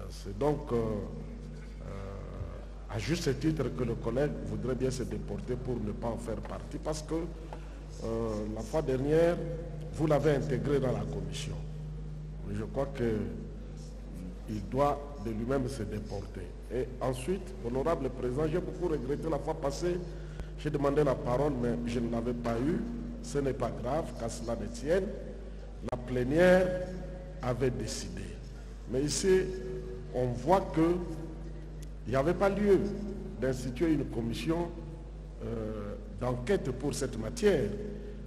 [SPEAKER 8] C'est donc à juste titre que le collègue voudrait bien se déporter pour ne pas en faire partie, parce que la fois dernière, vous l'avez intégré dans la commission. Je crois qu'il doit de lui-même se déporter. Et ensuite, honorable président, j'ai beaucoup regretté la fois passée, j'ai demandé la parole, mais je ne l'avais pas eu. Ce n'est pas grave, qu'à cela ne tienne. La plénière avait décidé. Mais ici, on voit qu'il n'y avait pas lieu d'instituer une commission d'enquête pour cette matière.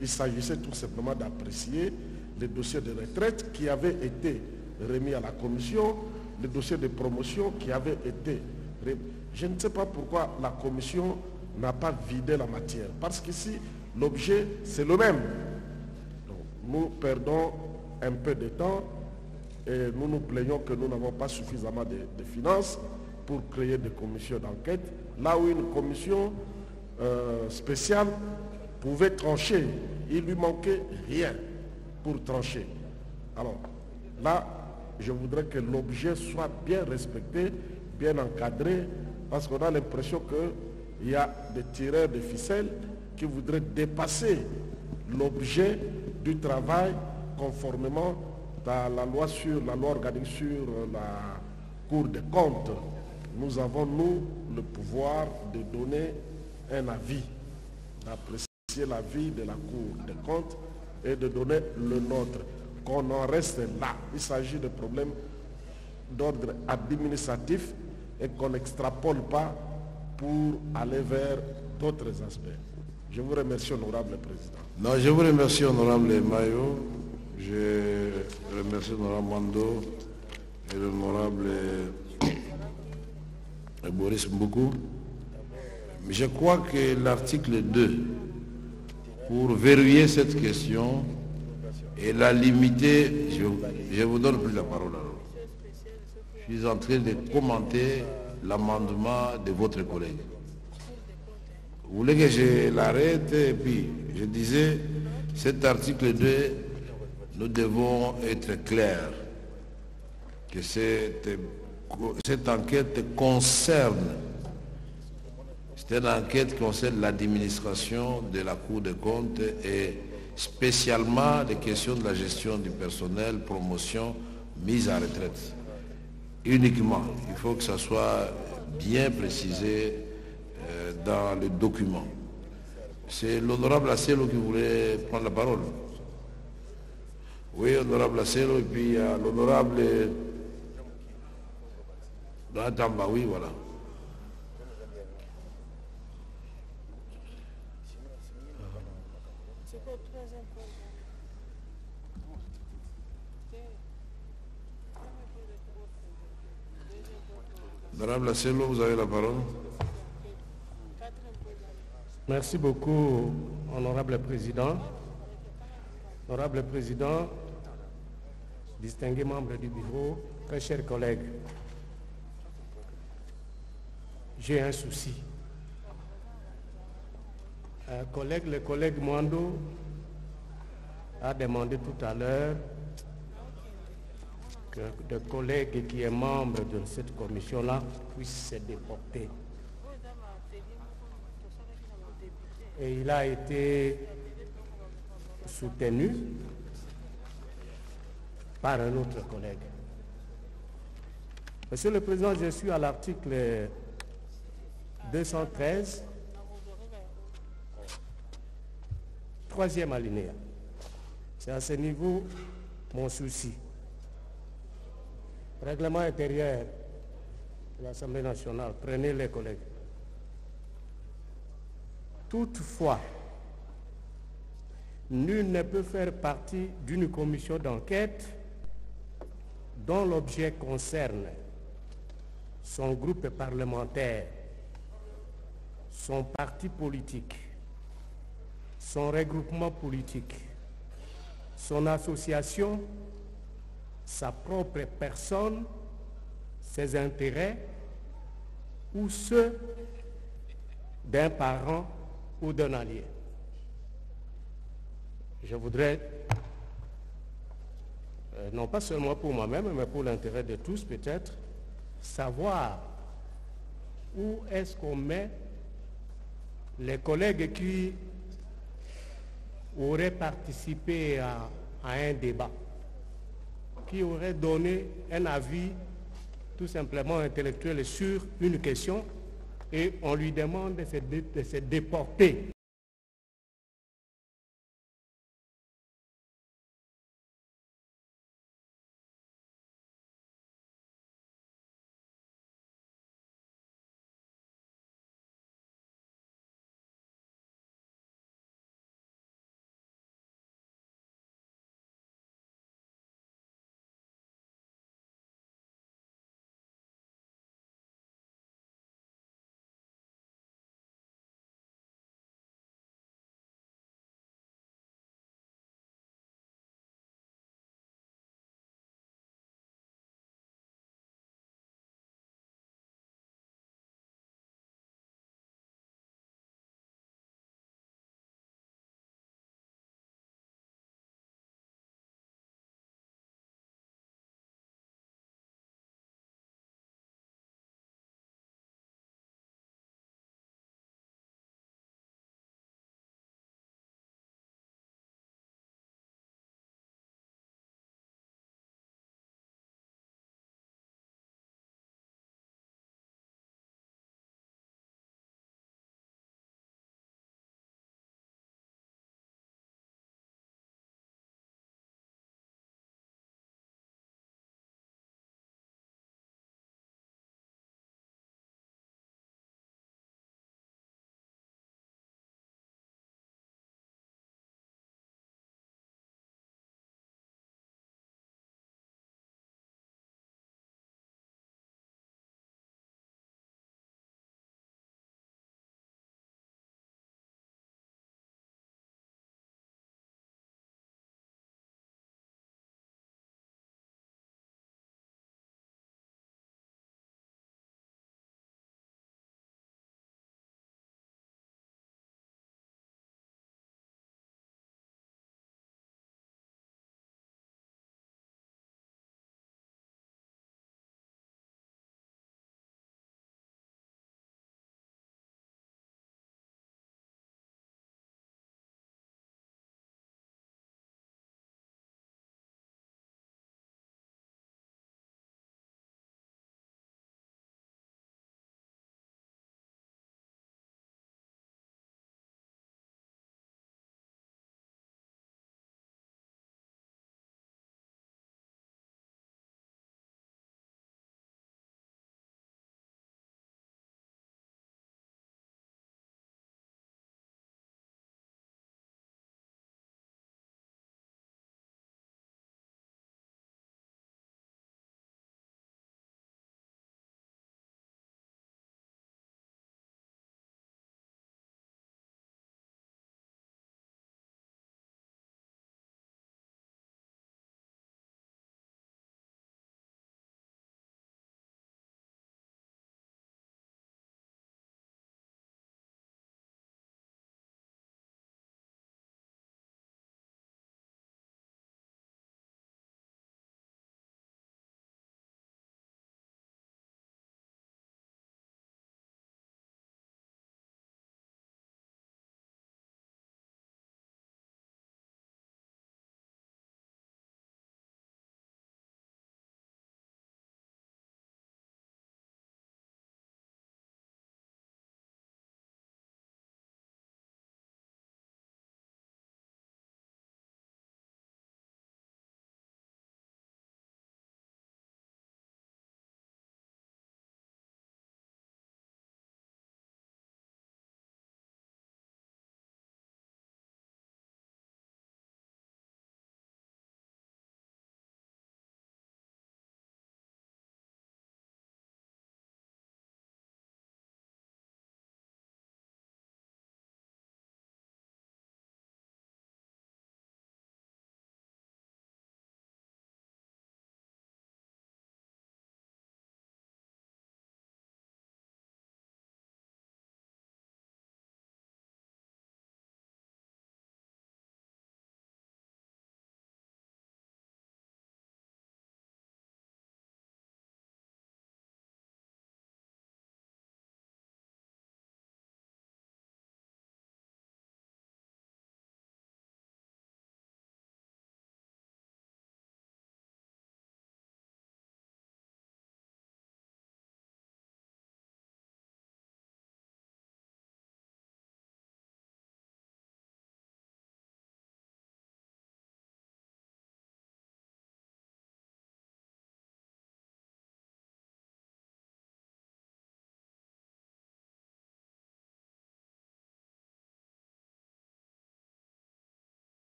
[SPEAKER 8] Il s'agissait tout simplement d'apprécier les dossiers de retraite qui avaient été remis à la commission, les dossiers de promotion qui avaient été remis. Je ne sais pas pourquoi la commission n'a pas vidé la matière, parce qu'ici, l'objet, c'est le même. Donc, nous perdons un peu de temps et nous nous plaignons que nous n'avons pas suffisamment de finances pour créer des commissions d'enquête, là où une commission spéciale pouvait trancher. Il lui manquait rien pour trancher. Alors, là, je voudrais que l'objet soit bien respecté, bien encadré, parce qu'on a l'impression qu'il y a des tireurs de ficelles qui voudraient dépasser l'objet du travail conformément à la loi organique sur la Cour des comptes. Nous avons, nous, le pouvoir de donner un avis, d'apprécier l'avis de la Cour des comptes et de donner le nôtre. Qu'on en reste là. Il s'agit de problèmes d'ordre administratif et qu'on n'extrapole pas pour aller vers d'autres aspects. Je vous remercie, honorable président.
[SPEAKER 3] Non, je vous remercie, honorable Mayo. Je remercie l'honorable Mando et l'honorable Boris Mboukou. Je crois que l'article 2, pour verrouiller cette question et la limiter, je ne vous donne plus la parole alors. Je suis en train de commenter l'amendement de votre collègue. Vous voulez que je l'arrête? Et puis, je disais, cet article 2, nous devons être clairs que cette enquête concerne, c'est une enquête qui concerne l'administration de la Cour des comptes et spécialement les questions de la gestion du personnel, promotion, mise en retraite. Uniquement, il faut que ça soit bien précisé dans le document. C'est l'honorable Asselo qui voulait prendre la parole. Oui, honorable Asselo, et puis l'honorable Tamba, oui, voilà. Madame Lacello, vous avez la parole.
[SPEAKER 8] Merci beaucoup, honorable président. Honorable président, distingués membres du bureau, très chers collègues, j'ai un souci. Le collègue Mwando a demandé tout à l'heure que le collègue qui est membre de cette commission-là puisse se déporter. Et il a été soutenu par un autre collègue. Monsieur le Président, je suis à l'article 213, troisième alinéa. C'est à ce niveau mon souci. Règlement intérieur de l'Assemblée nationale, prenez les collègues. Toutefois, nul ne peut faire partie d'une commission d'enquête dont l'objet concerne son groupe parlementaire, son parti politique, son regroupement politique, son association, sa propre personne, ses intérêts ou ceux d'un parent ou d'un allié. Je voudrais, non pas seulement pour moi-même, mais pour l'intérêt de tous peut-être, savoir où est-ce qu'on met les collègues qui auraient participé à un débat, qui auraient donné un avis tout simplement intellectuel sur une question et on lui demande de se déporter.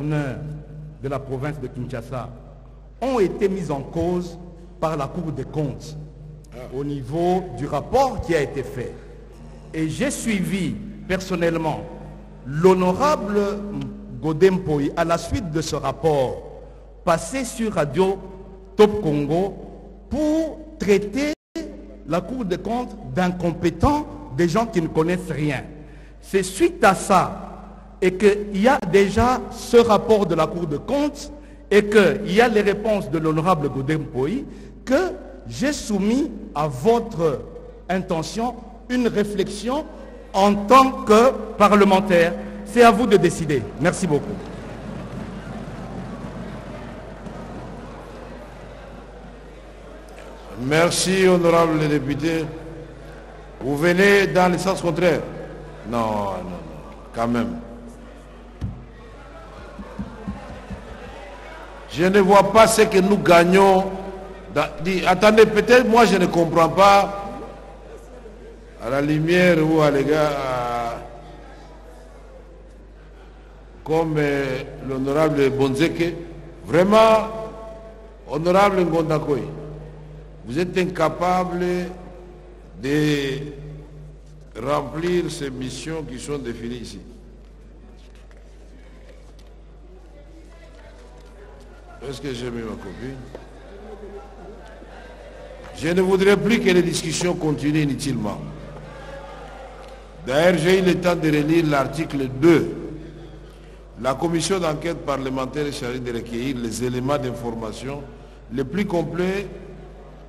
[SPEAKER 7] de la province de Kinshasa ont été mis en cause par la Cour des comptes au niveau du rapport qui a été fait. Et j'ai suivi personnellement l'honorable Godempoy à la suite de ce rapport passé sur Radio Top Congo pour traiter la Cour des comptes d'incompétents, des gens qui ne connaissent rien. C'est suite à ça et qu'il y a déjà ce rapport de la Cour des comptes et qu'il y a les réponses de l'honorable Godempoy que j'ai soumis à votre intention une réflexion en tant que parlementaire. C'est à vous de décider. Merci beaucoup.
[SPEAKER 3] Merci, honorable député. Vous venez dans le sens contraire? Non, non, non, quand même. Je ne vois pas ce que nous gagnons. Attendez, peut-être moi je ne comprends pas à la lumière ou à l'égard comme l'honorable Bonzeke. Vraiment, honorable Ngondakoy, vous êtes incapable de remplir ces missions qui sont définies ici. Est-ce que j'ai mis ma copie? Je ne voudrais plus que les discussions continuent inutilement. D'ailleurs, j'ai eu le temps de relire l'article 2. La commission d'enquête parlementaire est chargée de recueillir les éléments d'information les plus complets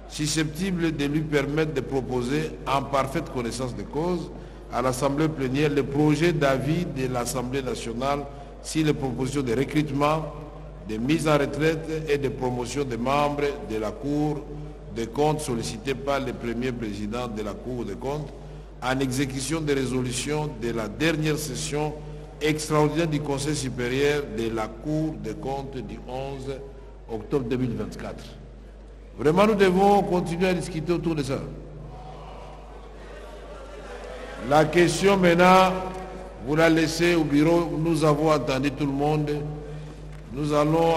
[SPEAKER 3] susceptibles de lui permettre de proposer en parfaite connaissance de cause à l'Assemblée plénière le projet d'avis de l'Assemblée nationale sur les propositions de recrutement, de mise en retraite et de promotion des membres de la Cour des comptes sollicitées par le premier président de la Cour des comptes en exécution des résolutions de la dernière session extraordinaire du Conseil supérieur de la Cour des comptes du 11 octobre 2024. Vraiment, nous devons continuer à discuter autour de ça. La question maintenant, vous la laissez au bureau. Nous avons entendu tout le monde. Nous allons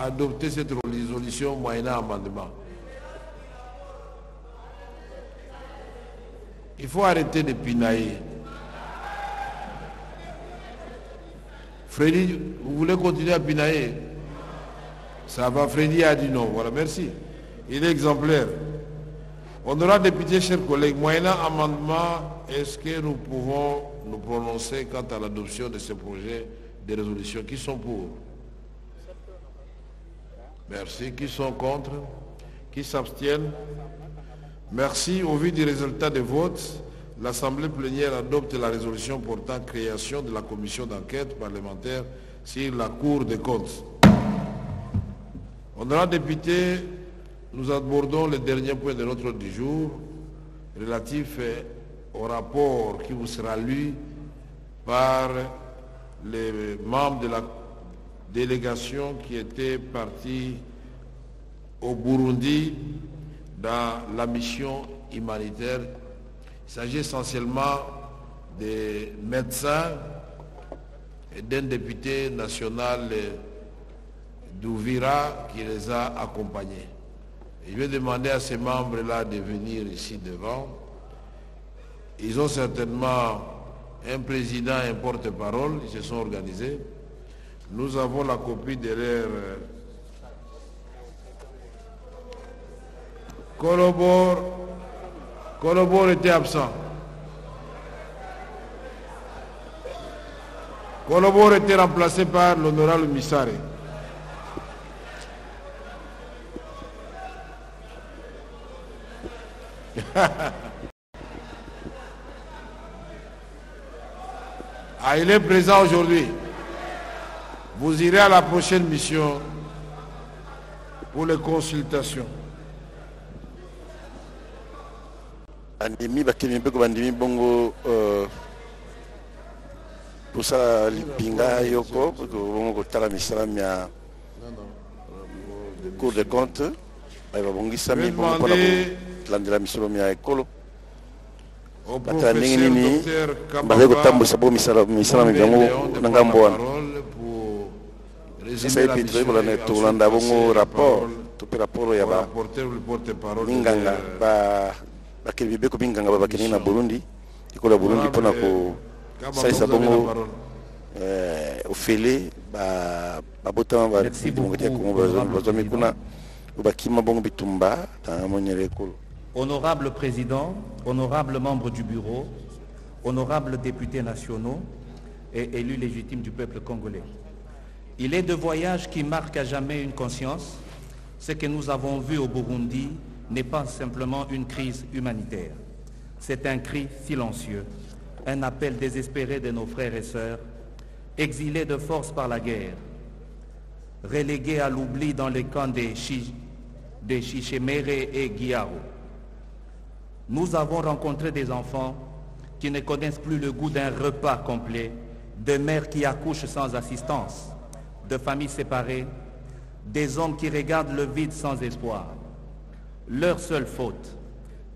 [SPEAKER 3] adopter cette résolution moyennant amendement. Il faut arrêter de pinailler. Freddy, vous voulez continuer à pinailler? Ça va, Freddy a dit non. Voilà, merci. Il est exemplaire. Honorable député, chers collègues, moyennant amendement, est-ce que nous pouvons nous prononcer quant à l'adoption de ce projet de résolution? Qui sont pour? Merci. Qui sont contre? Qui s'abstiennent? Merci. Au vu du résultat des votes, l'Assemblée plénière adopte la résolution portant création de la commission d'enquête parlementaire sur la Cour des comptes. Honorable député, nous abordons le dernier point de notre ordre du jour relatif au rapport qui vous sera lu par les membres de la délégation qui était partie au Burundi dans la mission humanitaire. Il s'agit essentiellement des médecins et d'un député national d'Ouvira qui les a accompagnés. Je vais demander à ces membres-là de venir ici devant. Ils ont certainement un président et un porte-parole, ils se sont organisés. Nous avons la copie de leur Colobor était absent. Colobor était remplacé par l'honorable Missare. Ah, il est présent aujourd'hui. Vous irez à la prochaine mission pour les consultations.
[SPEAKER 1] Andimi bakemi mbeko bandimi bongo posala lipinga yoko bongo kotala misala ya Cour des comptes babongisami bongo mpona kolandela misolo ya ekolo batala ndenge nini bazali kotambusa bongo misala mibango na ngambo wana.
[SPEAKER 3] résumer la mission et ensuite passer la parole au rapporteur ou le porte-parole
[SPEAKER 1] minganga bakeli bibeko minganga babakeni na Burundi ikola Burundi pona ko saisa bongo ofele babotama ba bazami kuna bakima bongo bitumba ta monyere ekolo.
[SPEAKER 9] Honorable Président, honorable membre du bureau, honorables députés nationaux et élus légitimes du peuple congolais. Il est de voyages qui marquent à jamais une conscience. Ce que nous avons vu au Burundi n'est pas simplement une crise humanitaire. C'est un cri silencieux, un appel désespéré de nos frères et sœurs, exilés de force par la guerre, relégués à l'oubli dans les camps des Chichemere et Guiaro. Nous avons rencontré des enfants qui ne connaissent plus le goût d'un repas complet, de mères qui accouchent sans assistance, de familles séparées, des hommes qui regardent le vide sans espoir. Leur seule faute,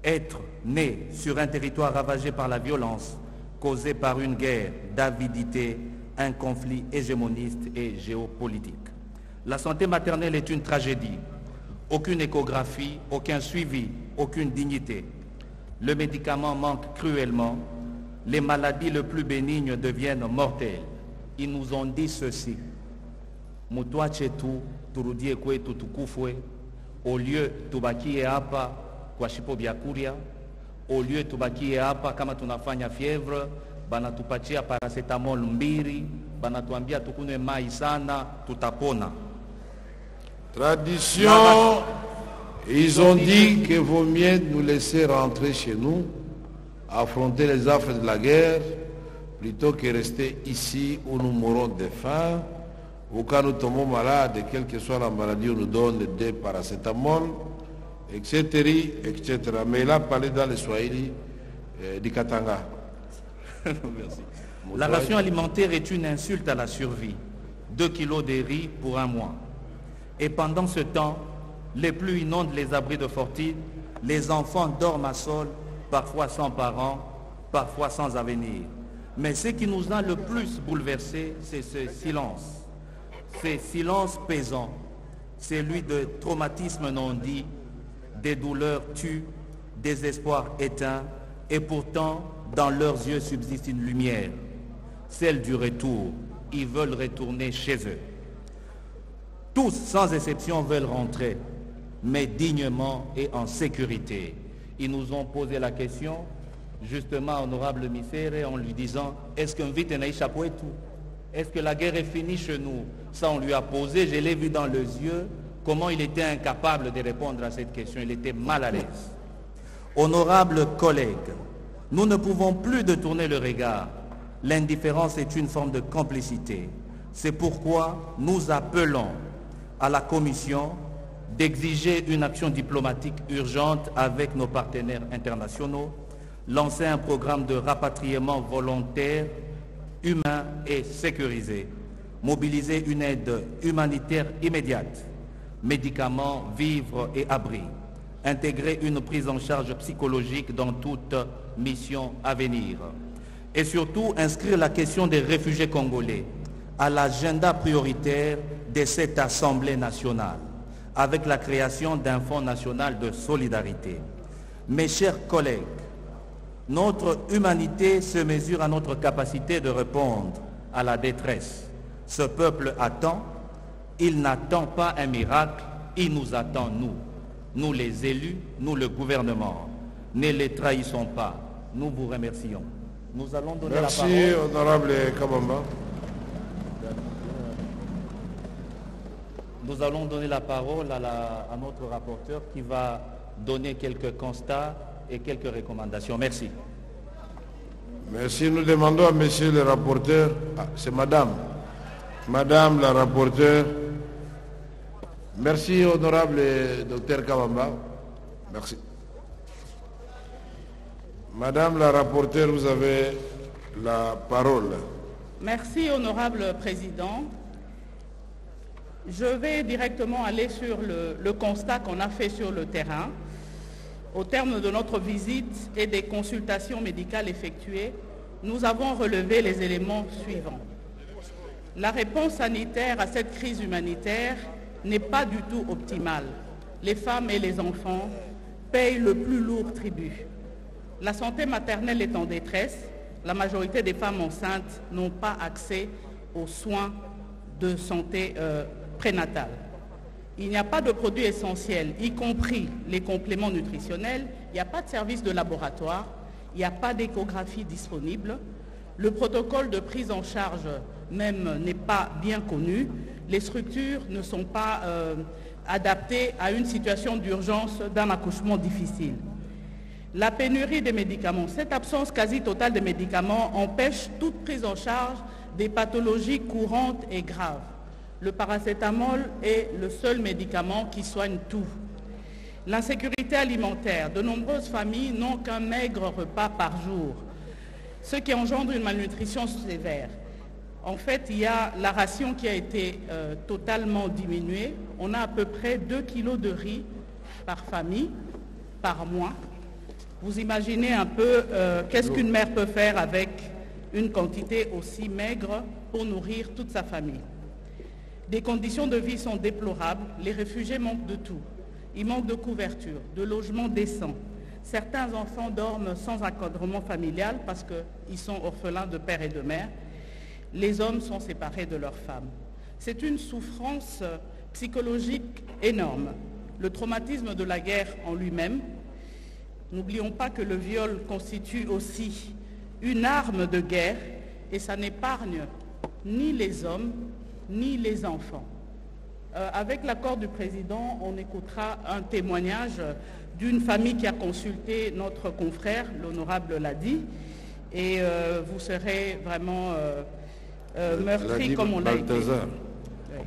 [SPEAKER 9] être nés sur un territoire ravagé par la violence, causée par une guerre d'avidité, un conflit hégémoniste et géopolitique. La santé maternelle est une tragédie. Aucune échographie, aucun suivi, aucune dignité. Le médicament manque cruellement. Les maladies les plus bénignes deviennent mortelles. Ils nous ont dit ceci. Mutwa chetu turudie kwetu tukufwe. Au lieu tubakie hapa kwa shipo byakuria. Au lieu tubakie hapa kama tunafanya fièvre, banatupatia paracetamol mbiri, banatuambia tukunwe mai sana, tutapona.
[SPEAKER 3] Tradition, ils ont dit qu'il vaut mieux nous laisser rentrer chez nous, affronter les affres de la guerre, plutôt que rester ici où nous mourons de faim, ou quand nous tombons malades, quelle que soit la maladie, on nous donne des paracétamol, etc., etc. Mais il a parlé dans le Swahili du Katanga.
[SPEAKER 9] Merci. La ration alimentaire est une insulte à la survie. 2 kilos de riz pour un mois. Et pendant ce temps, les pluies inondent les abris de fortune, les enfants dorment à sol, parfois sans parents, parfois sans avenir. Mais ce qui nous a le plus bouleversés, c'est ce silence. Ce silence pesant, celui de traumatismes non dits, des douleurs tues, des espoirs éteints, et pourtant, dans leurs yeux subsiste une lumière, celle du retour. Ils veulent retourner chez eux. Tous, sans exception, veulent rentrer, mais dignement et en sécurité. Ils nous ont posé la question, justement, honorable Misere, en lui disant, est-ce qu'un vite n'a échappé tout? Est-ce que la guerre est finie chez nous? Ça, on lui a posé, je l'ai vu dans les yeux, comment il était incapable de répondre à cette question. Il était mal à l'aise. Honorables collègues, nous ne pouvons plus détourner le regard. L'indifférence est une forme de complicité. C'est pourquoi nous appelons à la Commission d'exiger une action diplomatique urgente avec nos partenaires internationaux, lancer un programme de rapatriement volontaire, humain et sécurisé, mobiliser une aide humanitaire immédiate, médicaments, vivres et abris, intégrer une prise en charge psychologique dans toute mission à venir, et surtout inscrire la question des réfugiés congolais à l'agenda prioritaire de cette Assemblée nationale, avec la création d'un Fonds national de solidarité. Mes chers collègues, notre humanité se mesure à notre capacité de répondre à la détresse. Ce peuple attend, il n'attend pas un miracle, il nous attend nous les élus, nous le gouvernement. Ne les trahissons pas, nous vous remercions. Nous allons donner la parole.
[SPEAKER 3] Merci, honorable Kabamba.
[SPEAKER 9] Nous allons donner la parole à notre rapporteur qui va donner quelques constats et quelques recommandations. Merci.
[SPEAKER 3] Merci. Nous demandons à monsieur le rapporteur, c'est madame la rapporteure. Merci, honorable docteur Kabamba. Merci. Madame la rapporteure, vous avez la parole.
[SPEAKER 10] Merci, honorable président. Je vais directement aller sur le constat qu'on a fait sur le terrain. Au terme de notre visite et des consultations médicales effectuées, nous avons relevé les éléments suivants. La réponse sanitaire à cette crise humanitaire n'est pas du tout optimale. Les femmes et les enfants payent le plus lourd tribut. La santé maternelle est en détresse. La majorité des femmes enceintes n'ont pas accès aux soins de santé prénatale. Il n'y a pas de produits essentiels, y compris les compléments nutritionnels. Il n'y a pas de service de laboratoire. Il n'y a pas d'échographie disponible. Le protocole de prise en charge même n'est pas bien connu. Les structures ne sont pas adaptées à une situation d'urgence d'un accouchement difficile. La pénurie des médicaments, cette absence quasi totale de médicaments empêche toute prise en charge des pathologies courantes et graves. Le paracétamol est le seul médicament qui soigne tout. L'insécurité alimentaire, de nombreuses familles n'ont qu'un maigre repas par jour, ce qui engendre une malnutrition sévère. En fait, il y a la ration qui a été totalement diminuée. On a à peu près 2 kilos de riz par famille, par mois. Vous imaginez un peu qu'est-ce qu'une mère peut faire avec une quantité aussi maigre pour nourrir toute sa famille. Des conditions de vie sont déplorables. Les réfugiés manquent de tout. Ils manquent de couverture, de logements décents. Certains enfants dorment sans encadrement familial parce qu'ils sont orphelins de père et de mère. Les hommes sont séparés de leurs femmes. C'est une souffrance psychologique énorme. Le traumatisme de la guerre en lui-même. N'oublions pas que le viol constitue aussi une arme de guerre et ça n'épargne ni les hommes ni les enfants. Avec l'accord du président, on écoutera un témoignage d'une famille qui a consulté notre confrère, l'honorable l'a dit, et vous serez vraiment meurtri comme on l'a été. Oui.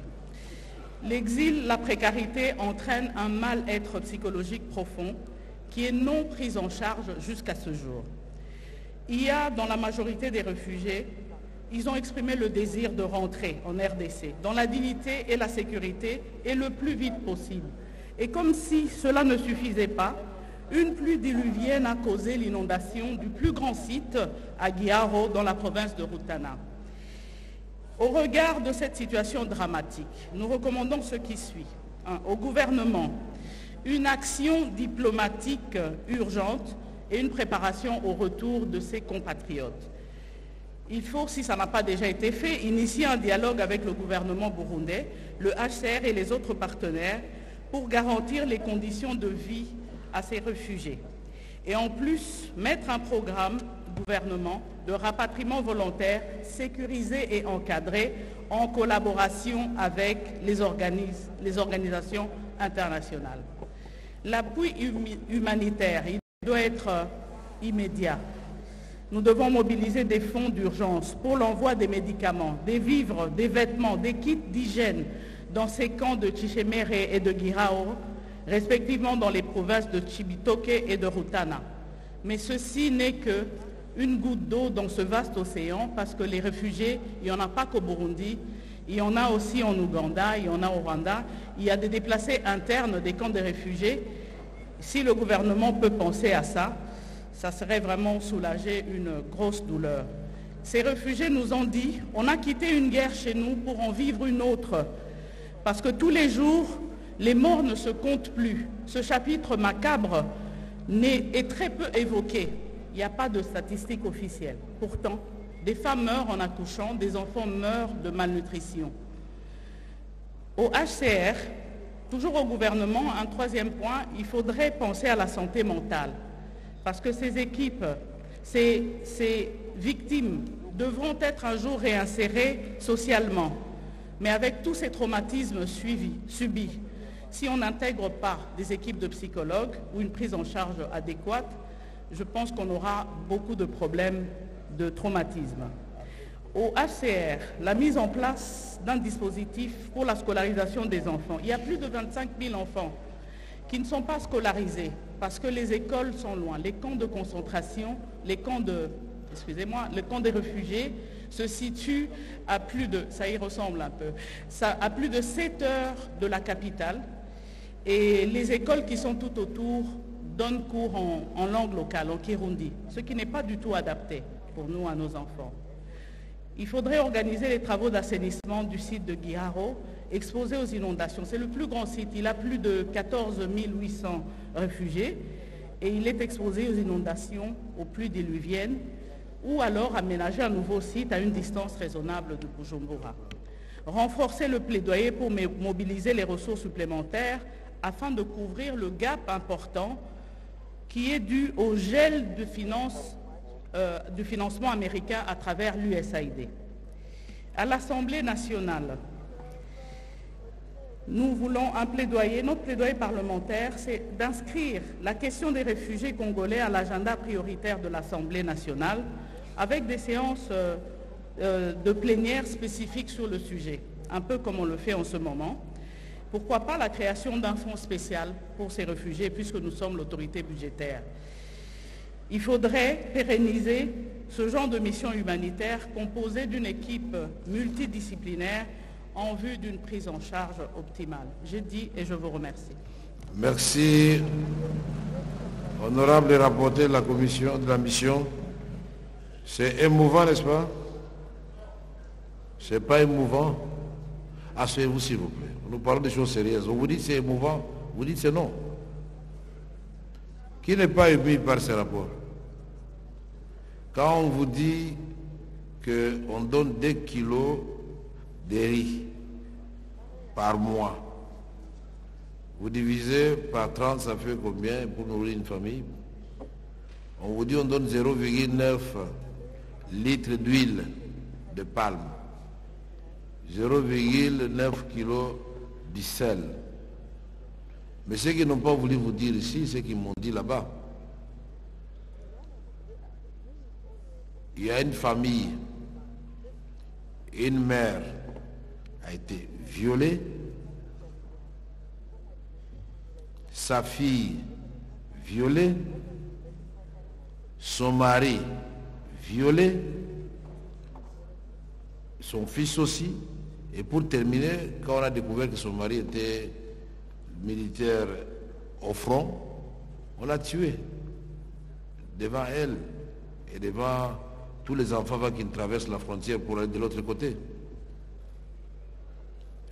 [SPEAKER 10] L'exil, la précarité entraîne un mal-être psychologique profond qui est non pris en charge jusqu'à ce jour. Il y a dans la majorité des réfugiés, ils ont exprimé le désir de rentrer en RDC, dans la dignité et la sécurité, et le plus vite possible. Et comme si cela ne suffisait pas, une pluie diluvienne a causé l'inondation du plus grand site à Guiaro, dans la province de Rutana. Au regard de cette situation dramatique, nous recommandons ce qui suit. Au gouvernement, une action diplomatique urgente et une préparation au retour de ses compatriotes. Il faut, si ça n'a pas déjà été fait, initier un dialogue avec le gouvernement burundais, le HCR et les autres partenaires pour garantir les conditions de vie à ces réfugiés. Et en plus, mettre un programme gouvernement de rapatriement volontaire sécurisé et encadré en collaboration avec les organisations internationales. L'appui humanitaire, il doit être immédiat. Nous devons mobiliser des fonds d'urgence pour l'envoi des médicaments, des vivres, des vêtements, des kits d'hygiène dans ces camps de Chichemere et de Guirao, respectivement dans les provinces de Chibitoke et de Rutana. Mais ceci n'est qu'une goutte d'eau dans ce vaste océan parce que les réfugiés, il n'y en a pas qu'au Burundi, il y en a aussi en Ouganda, il y en a au Rwanda. Il y a des déplacés internes des camps des réfugiés. Si le gouvernement peut penser à ça, ça serait vraiment soulager une grosse douleur. Ces réfugiés nous ont dit, on a quitté une guerre chez nous pour en vivre une autre. Parce que tous les jours, les morts ne se comptent plus. Ce chapitre macabre est très peu évoqué. Il n'y a pas de statistiques officielles. Pourtant, des femmes meurent en accouchant, des enfants meurent de malnutrition. Au HCR, toujours au gouvernement, un troisième point, il faudrait penser à la santé mentale. Parce que ces équipes, ces victimes devront être un jour réinsérées socialement. Mais avec tous ces traumatismes subis, si on n'intègre pas des équipes de psychologues ou une prise en charge adéquate, je pense qu'on aura beaucoup de problèmes de traumatisme. Au HCR, la mise en place d'un dispositif pour la scolarisation des enfants. Il y a plus de 25 000 enfants qui ne sont pas scolarisés parce que les écoles sont loin. Les camps de concentration, les camps des réfugiés se situent à plus de, ça y ressemble un peu, à plus de 7 heures de la capitale. Et les écoles qui sont tout autour donnent cours en langue locale, en Kirundi, ce qui n'est pas du tout adapté pour nous, à nos enfants. Il faudrait organiser les travaux d'assainissement du site de Guiharo, exposé aux inondations. C'est le plus grand site, il a plus de 14 800 réfugiés et il est exposé aux inondations, aux pluies diluviennes, ou alors aménager un nouveau site à une distance raisonnable de Bujumbura. Renforcer le plaidoyer pour mobiliser les ressources supplémentaires afin de couvrir le gap important qui est dû au gel du financement américain à travers l'USAID. À l'Assemblée nationale, nous voulons un plaidoyer, notre plaidoyer parlementaire, c'est d'inscrire la question des réfugiés congolais à l'agenda prioritaire de l'Assemblée nationale avec des séances de plénière spécifiques sur le sujet, un peu comme on le fait en ce moment. Pourquoi pas la création d'un fonds spécial pour ces réfugiés puisque nous sommes l'autorité budgétaire. Il faudrait pérenniser ce genre de mission humanitaire composée d'une équipe multidisciplinaire en vue d'une prise en charge optimale. J'ai dit et je vous remercie.
[SPEAKER 3] Merci. Honorable rapporteur de la commission de la mission. C'est émouvant, n'est-ce pas? C'est pas émouvant. Asseyez-vous s'il vous plaît. Nous parlons de choses sérieuses. On vous dit c'est émouvant, vous dites c'est non. Qui n'est pas ému par ces rapports? Quand on vous dit qu'on donne 2 kilos de riz par mois, vous divisez par 30, ça fait combien pour nourrir une famille? On vous dit on donne 0,9 litres d'huile de palme, 0,9 kilos de sel. Mais ceux qui n'ont pas voulu vous dire ici, c'est qu'ils m'ont dit là-bas. Il y a une famille, une mère a été violée, sa fille violée, son mari violé, son fils aussi, et pour terminer, quand on a découvert que son mari était militaire au front, on l'a tué devant elle et devant tous les enfants qui traversent la frontière pour aller de l'autre côté.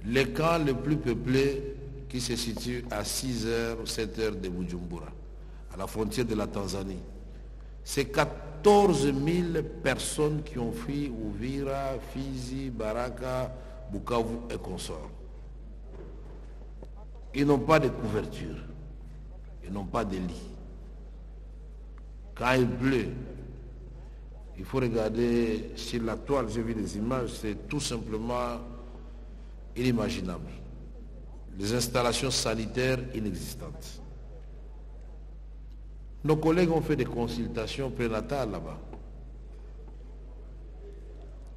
[SPEAKER 3] Le camp le plus peuplé qui se situe à 6 heures ou 7 heures de Bujumbura, à la frontière de la Tanzanie, c'est 14 000 personnes qui ont fui Uvira, Fizi, Baraka, Bukavu et consorts. Ils n'ont pas de couverture, ils n'ont pas de lit. Quand il pleut, il faut regarder sur la toile, j'ai vu des images, c'est tout simplement inimaginable. Les installations sanitaires inexistantes. Nos collègues ont fait des consultations prénatales là-bas.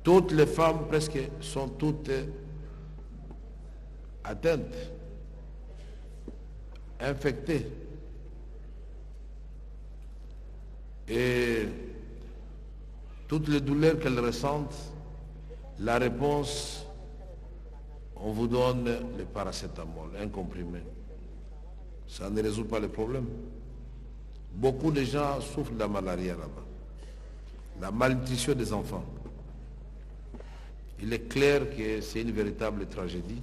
[SPEAKER 3] Toutes les femmes presque sont toutes atteintes, infectées. Et toutes les douleurs qu'elles ressentent, la réponse, on vous donne le paracétamol, un comprimé. Ça ne résout pas le problème. Beaucoup de gens souffrent de la malaria là-bas. La malnutrition des enfants. Il est clair que c'est une véritable tragédie.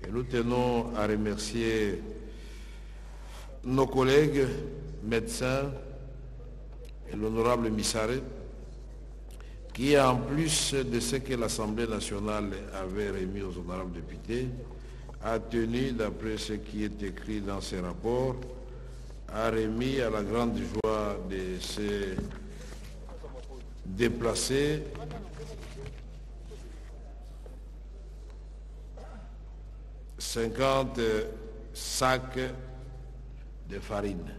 [SPEAKER 3] Et nous tenons à remercier nos collègues médecins et l'honorable Missaré, qui, en plus de ce que l'Assemblée nationale avait remis aux honorables députés, a tenu, d'après ce qui est écrit dans ces rapports, a remis à la grande joie de se déplacer « 50 sacs de farine ».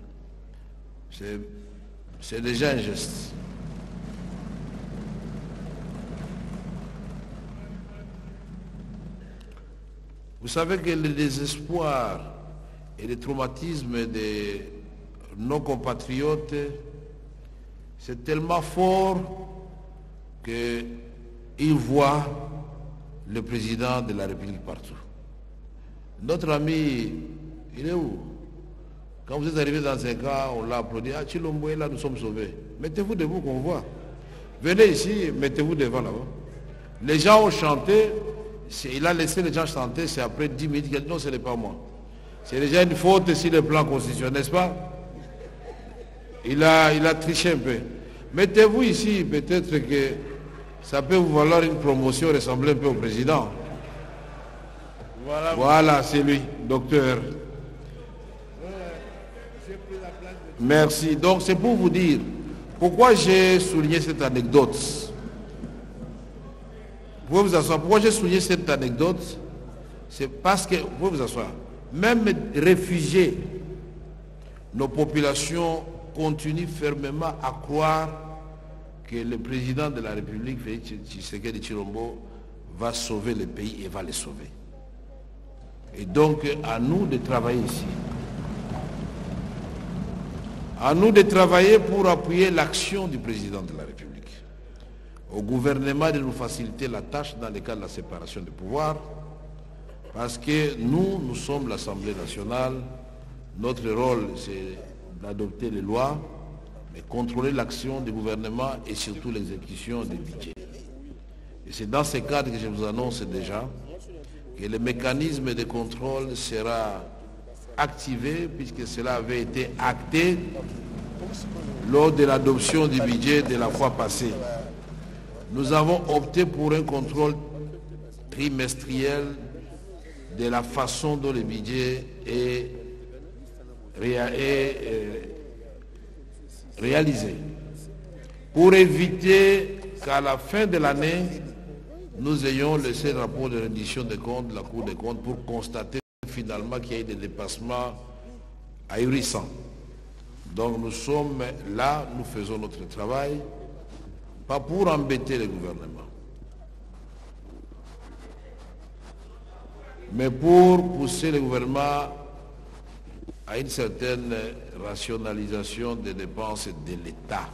[SPEAKER 3] C'est déjà un geste. Vous savez que le désespoir et le traumatisme de nos compatriotes, c'est tellement fort qu'ils voient le président de la République partout. Notre ami, il est où? Quand vous êtes arrivé dans un cas, on l'a applaudi. Ah, Chilombo est là, nous sommes sauvés. Mettez-vous debout qu'on voit. Venez ici, mettez-vous devant là-bas. Les gens ont chanté, il a laissé les gens chanter, c'est après 10 minutes qu'il a dit non, ce n'est pas moi. C'est déjà une faute sur le plan constitutionnel, n'est-ce pas? Il a triché un peu. Mettez-vous ici, peut-être que ça peut vous valoir une promotion, ressembler un peu au président. Voilà, c'est lui, docteur. Merci. Donc c'est pour vous dire, pourquoi j'ai souligné cette anecdote. Vous pouvez vous asseoir. Pourquoi j'ai souligné cette anecdote? C'est parce que, vous pouvez vous asseoir, même réfugiés, nos populations continuent fermement à croire que le président de la République, Félix Tshisekedi Tshilombo, va sauver le pays et va le sauver. Et donc, à nous de travailler ici. À nous de travailler pour appuyer l'action du président de la République. Au gouvernement de nous faciliter la tâche dans le cas de la séparation des pouvoirs, parce que nous sommes l'Assemblée nationale. Notre rôle, c'est d'adopter les lois, mais contrôler l'action du gouvernement et surtout l'exécution des budgets. Et c'est dans ce cadre que je vous annonce déjà que le mécanisme de contrôle sera activé, puisque cela avait été acté lors de l'adoption du budget de la fois passée. Nous avons opté pour un contrôle trimestriel de la façon dont le budget est réalisé, pour éviter qu'à la fin de l'année, nous ayons laissé le rapport de reddition des comptes de la Cour des comptes pour constater finalement qu'il y a eu des dépassements ahurissants. Donc nous sommes là, nous faisons notre travail, pas pour embêter le gouvernement, mais pour pousser le gouvernement à une certaine rationalisation des dépenses de l'État.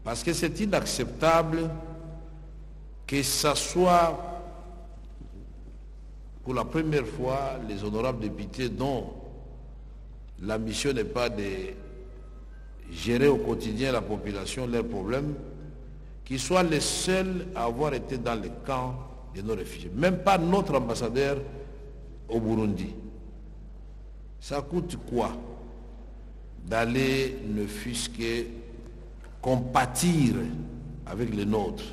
[SPEAKER 3] Parce que c'est inacceptable que ce soit pour la première fois les honorables députés dont la mission n'est pas de gérer au quotidien la population, leurs problèmes, qui soient les seuls à avoir été dans le camp de nos réfugiés. Même pas notre ambassadeur au Burundi. Ça coûte quoi d'aller ne fût-ce que compatir avec les nôtres?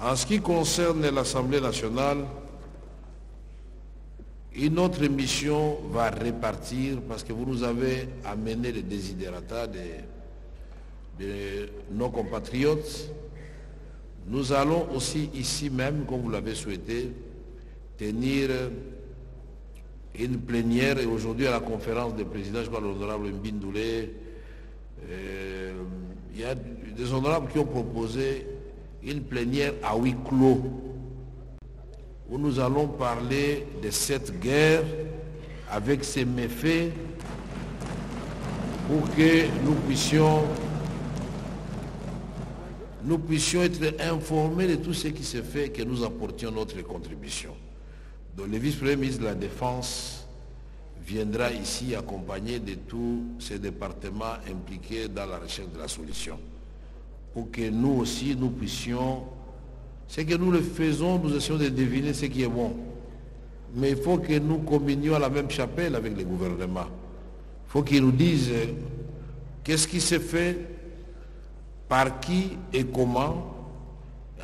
[SPEAKER 3] En ce qui concerne l'Assemblée nationale, une autre mission va répartir, parce que vous nous avez amené les désidérata de nos compatriotes. Nous allons aussi ici même, comme vous l'avez souhaité, tenir une plénière, et aujourd'hui à la conférence des présidents, je crois l'honorable Mbindoulé, il y a des honorables qui ont proposé une plénière à huis clos, où nous allons parler de cette guerre avec ses méfaits, pour que nous puissions être informés de tout ce qui se fait, que nous apportions notre contribution. Donc le vice-premier ministre de la Défense viendra ici accompagné de tous ces départements impliqués dans la recherche de la solution, pour que nous aussi, nous puissions, ce que nous le faisons, nous essayons de deviner ce qui est bon. Mais il faut que nous communions à la même chapelle avec le gouvernement. Il faut qu'ils nous disent qu'est-ce qui se fait, par qui et comment.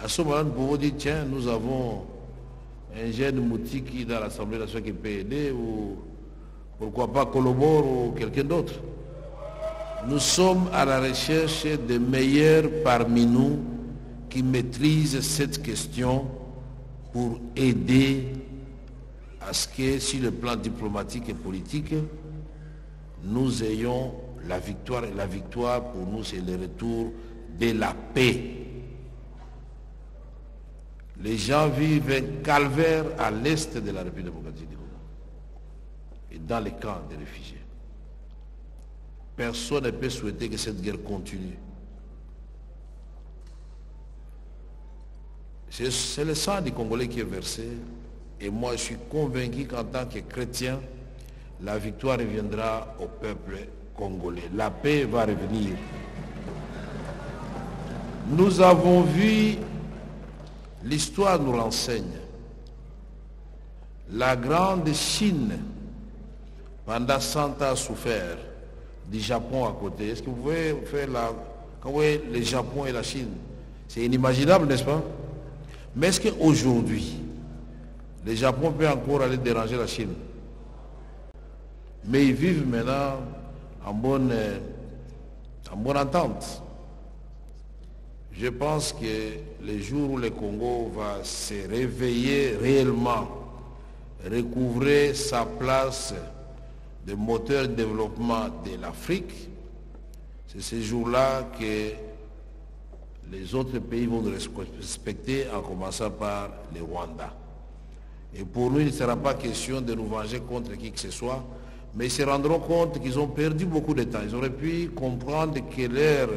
[SPEAKER 3] À ce moment-là, nous pouvons dire, tiens, nous avons un jeune Mouti qui dans l'Assemblée nationale qui peut aider, ou pourquoi pas Colobor ou quelqu'un d'autre. Nous sommes à la recherche des meilleurs parmi nous qui maîtrisent cette question pour aider à ce que, sur le plan diplomatique et politique, nous ayons la victoire. Et la victoire, pour nous, c'est le retour de la paix. Les gens vivent un calvaire à l'est de la République démocratique du Congo et dans les camps des réfugiés. Personne ne peut souhaiter que cette guerre continue. C'est le sang des Congolais qui est versé, et moi je suis convaincu qu'en tant que chrétien, la victoire reviendra au peuple congolais. La paix va revenir. Nous avons vu, l'histoire nous renseigne, la grande Chine, pendant 100 ans, a souffert du Japon à côté. Est-ce que vous pouvez faire quand vous voyez le Japon et la Chine, c'est inimaginable, n'est-ce pas? Mais est-ce qu'aujourd'hui, le Japon peut encore aller déranger la Chine? Mais ils vivent maintenant en bonne entente. Je pense que le jour où le Congo va se réveiller réellement, recouvrer sa place de moteur de développement de l'Afrique, c'est ce jour-là que les autres pays vont nous respecter, en commençant par le Rwanda. Et pour nous, il ne sera pas question de nous venger contre qui que ce soit, mais ils se rendront compte qu'ils ont perdu beaucoup de temps. Ils auraient pu comprendre que leur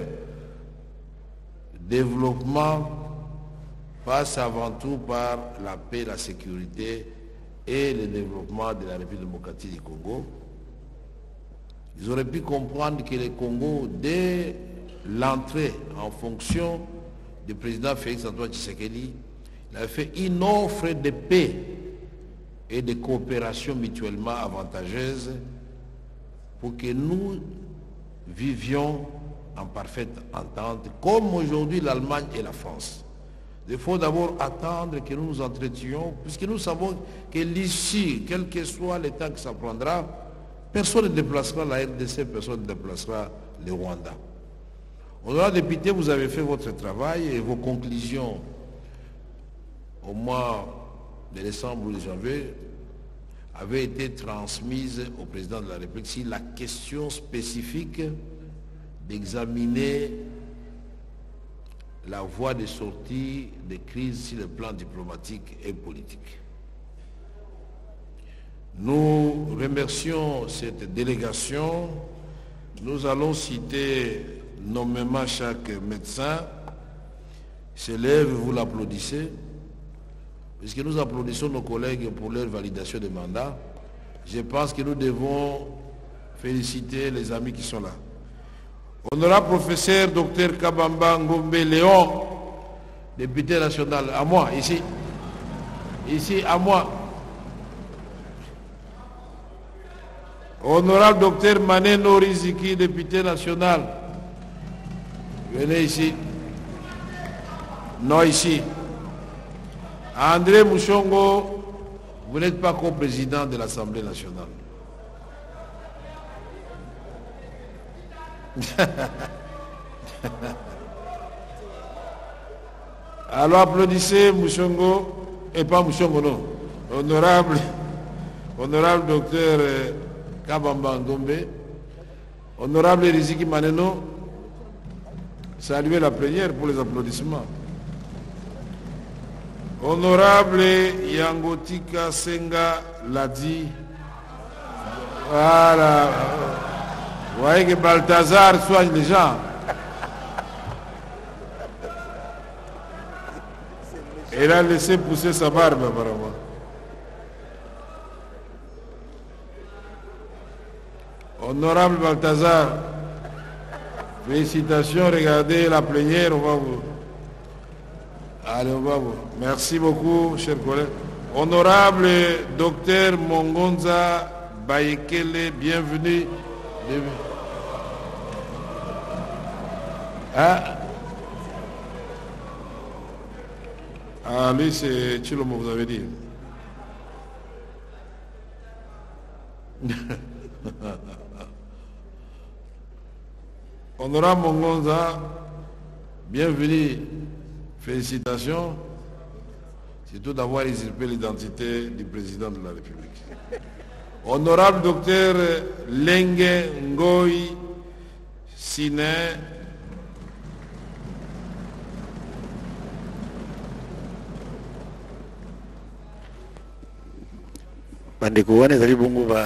[SPEAKER 3] développement passe avant tout par la paix, la sécurité et le développement de la République démocratique du Congo. Ils auraient pu comprendre que le Congo, dès l'entrée en fonction du président Félix-Antoine Tshisekedi, il a fait une offre de paix et de coopération mutuellement avantageuse pour que nous vivions en parfaite entente, comme aujourd'hui l'Allemagne et la France. Il faut d'abord attendre que nous nous entretions, puisque nous savons que l'issue, quel que soit le temps que ça prendra, personne ne déplacera la RDC, personne ne déplacera le Rwanda. Honorable député, vous avez fait votre travail et vos conclusions au mois de décembre ou de janvier avaient été transmises au président de la République sur la question spécifique d'examiner la voie de sortie des crises sur le plan diplomatique et politique. Nous remercions cette délégation. Nous allons citer nommément chaque médecin. Se lève, vous l'applaudissez. Puisque nous applaudissons nos collègues pour leur validation de mandat, je pense que nous devons féliciter les amis qui sont là. Honorable professeur Dr Kabamba Ngombe Léon, député national, à moi, ici. Ici, à moi. Honorable Dr Mané Noriziki, député national. Venez ici. Non, ici. André Mouchongo, vous n'êtes pas co-président de l'Assemblée nationale. Alors applaudissez Mouchongo, et pas Mouchongo, non. Honorable docteur Kabamba Ngombe, honorable Riziki Maneno, saluez la plénière pour les applaudissements. Honorable Yangotika Senga l'a dit. Voilà. Vous voyez que Balthazar soigne les gens. Il a laissé pousser sa barbe apparemment. Honorable Balthazar, félicitations, regardez la plénière, on va vous... Allez, on va vous... Merci beaucoup, chers collègues. Honorable docteur Mongonza Bayekele, bienvenue. Ah, lui, c'est Chilomo, vous avez dit. Honorable Mongonza, bienvenue. Félicitations, surtout d'avoir usurpé l'identité du président de la République. Honorable docteur Lenge Ngoyi Sine,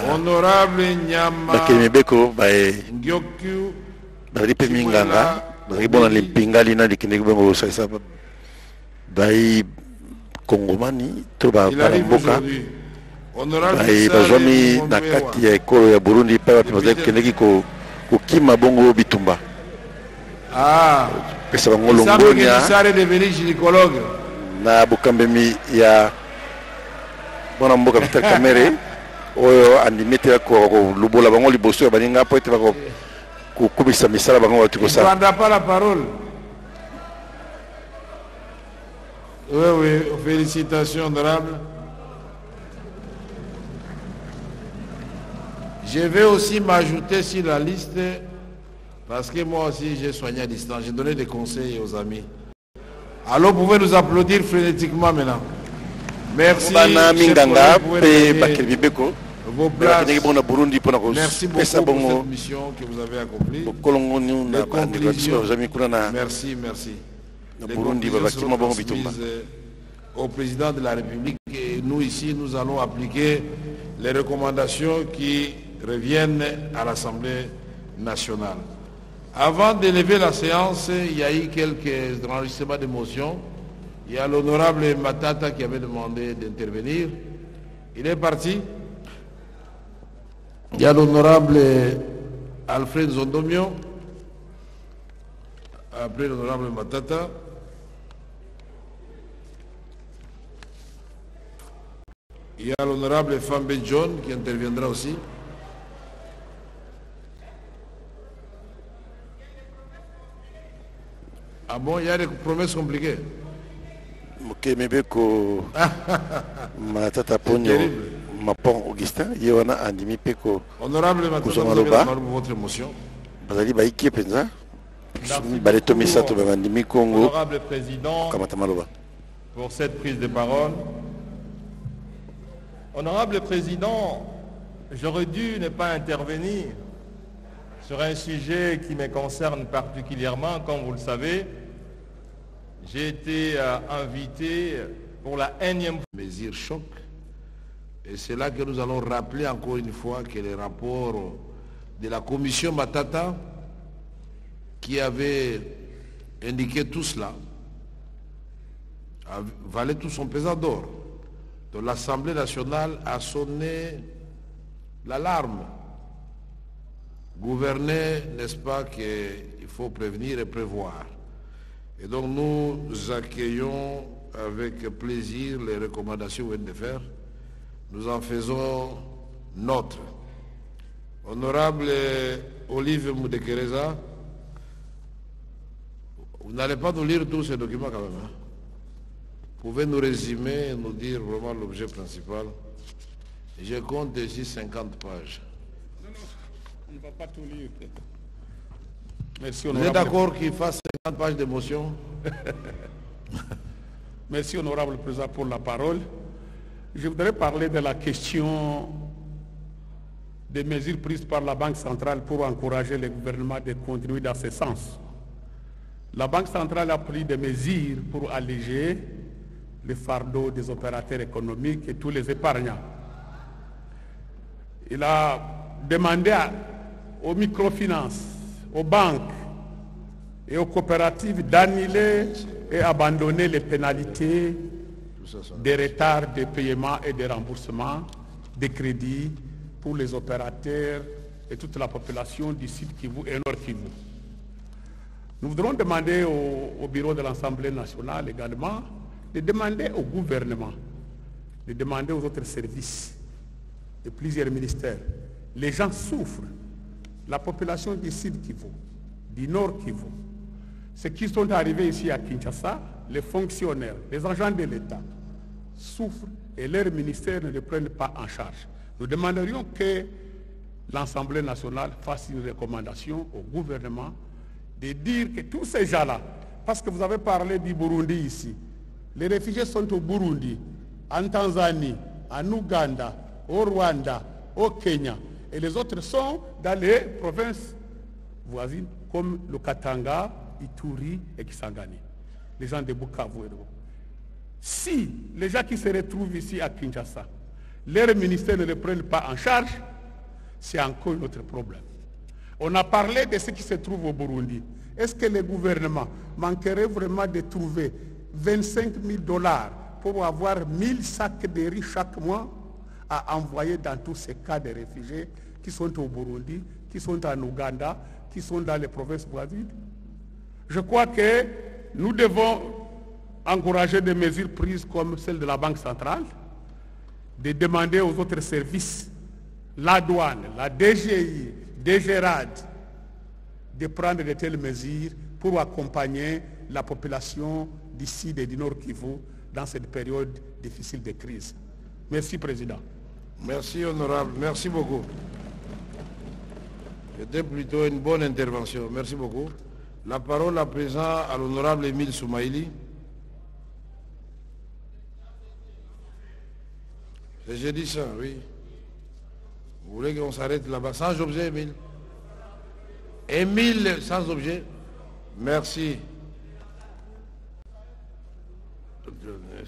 [SPEAKER 3] honorable Nyama Ngyoku
[SPEAKER 1] Minganga, Bayi Kongomani, Toba Balamboka, Bayi Bazomi Nakati ya ekolo ya Burundi, Papa Pimazek Kenegi Kukima Bongo Bitumba.
[SPEAKER 3] Ah,
[SPEAKER 1] pesa bango
[SPEAKER 3] Ils savent que
[SPEAKER 1] longonia
[SPEAKER 3] Nissar est devenu gynécologue.
[SPEAKER 1] na bokambemi ya bona mboka Vital Kamerhe oyo andimete ko lubola bango liboso ya baninga po ete bako kukubisa misala bango bati
[SPEAKER 3] Il ne
[SPEAKER 1] kosala.
[SPEAKER 3] prendra pas la parole. Oui, oui, félicitations, honorable. Je vais aussi m'ajouter sur la liste parce que moi aussi j'ai soigné à distance. J'ai donné des conseils aux amis. Alors vous pouvez nous applaudir frénétiquement maintenant. Merci.
[SPEAKER 1] Bana minganga pe
[SPEAKER 3] Merci
[SPEAKER 1] bakeli bibeko.
[SPEAKER 3] vos places.
[SPEAKER 1] Merci beaucoup
[SPEAKER 3] pour cette mission que vous avez accomplie. Les conclusions. Merci, merci. Les conclusions seront transmises au président de la République et nous ici, nous allons appliquer les recommandations qui reviennent à l'Assemblée nationale. Avant d'élever la séance, il y a eu quelques enregistrements de motions. Il y a l'honorable Matata qui avait demandé d'intervenir. Il est parti. Il y a l'honorable Alfred Zondomio. Après l'honorable Matata. Il y a l'honorable Fambe John qui interviendra aussi. Ah bon, il y a des promesses compliquées.
[SPEAKER 1] Mokemebeko Matata Ponyo Mapon Augustin Yewana Andimi Peko.
[SPEAKER 3] Honorable Matata, vous avez la parole pour votre motion.
[SPEAKER 1] Bazali Baiki Penza. Baleto Misato Bandimi Congo.
[SPEAKER 11] Honorable Président, pour cette prise de parole. Honorable Président, j'aurais dû ne pas intervenir sur un sujet qui me concerne particulièrement, comme vous le savez. J'ai été invité pour la énième
[SPEAKER 3] mesure choc. Et c'est là que nous allons rappeler encore une fois que les rapports de la commission Matata qui avait indiqué tout cela valait tout son pesant d'or. Donc l'Assemblée nationale a sonné l'alarme. Gouverner, n'est-ce pas, qu'il faut prévenir et prévoir. Et donc nous accueillons avec plaisir les recommandations que vous venez de faire. Nous en faisons notre. Honorable Olive Moudekereza, vous n'allez pas nous lire tous ces documents quand même. Hein? Vous pouvez nous résumer et nous dire vraiment l'objet principal. Je compte ici 50 pages.
[SPEAKER 5] Non, on ne va pas tout lire. Merci,
[SPEAKER 3] vous êtes d'accord qu'il fasse 50 pages d'émotion?
[SPEAKER 5] Merci, honorable président, pour la parole. Je voudrais parler de la question des mesures prises par la Banque centrale pour encourager le gouvernement de continuer dans ce sens. La Banque centrale a pris des mesures pour alléger le fardeau des opérateurs économiques et tous les épargnants. Il a demandé aux microfinances, aux banques et aux coopératives d'annuler et abandonner les pénalités des retards de paiement et de remboursement des crédits pour les opérateurs et toute la population du Sud Kivu et Nord Kivu. Nous voudrons demander au bureau de l'Assemblée nationale également de demander au gouvernement, de demander aux autres services de plusieurs ministères. Les gens souffrent. La population du Sud Kivu, du Nord Kivu, ceux qui sont arrivés ici à Kinshasa, les fonctionnaires, les agents de l'État, souffrent et leurs ministères ne les prennent pas en charge. Nous demanderions que l'Assemblée nationale fasse une recommandation au gouvernement de dire que tous ces gens-là, parce que vous avez parlé du Burundi ici, les réfugiés sont au Burundi, en Tanzanie, en Ouganda, au Rwanda, au Kenya, et les autres sont dans les provinces voisines comme le Katanga, Ituri et Kisangani, les gens de Bukavu et de Bukavu. Si les gens qui se retrouvent ici à Kinshasa, leurs ministères ne les prennent pas en charge, c'est encore notre problème. On a parlé de ce qui se trouve au Burundi. Est-ce que le gouvernement manquerait vraiment de trouver 25 000 $ pour avoir 1000 sacs de riz chaque mois à envoyer dans tous ces cas de réfugiés qui sont au Burundi, qui sont en Ouganda, qui sont dans les provinces voisines?
[SPEAKER 7] Je crois que nous devons encourager des mesures prises comme celle de la Banque centrale, de demander aux autres services, la douane, la DGI, DGRAD, de prendre de telles mesures pour accompagner la population d'ici et du Nord Kivu dans cette période difficile de crise. Merci, Président.
[SPEAKER 3] Merci, honorable. Merci beaucoup. C'était plutôt une bonne intervention. Merci beaucoup. La parole à présent à l'honorable Émile Soumaïli. J'ai dit ça, oui. Vous voulez qu'on s'arrête là-bas? Sans objet, Émile? Émile, sans objet? Merci.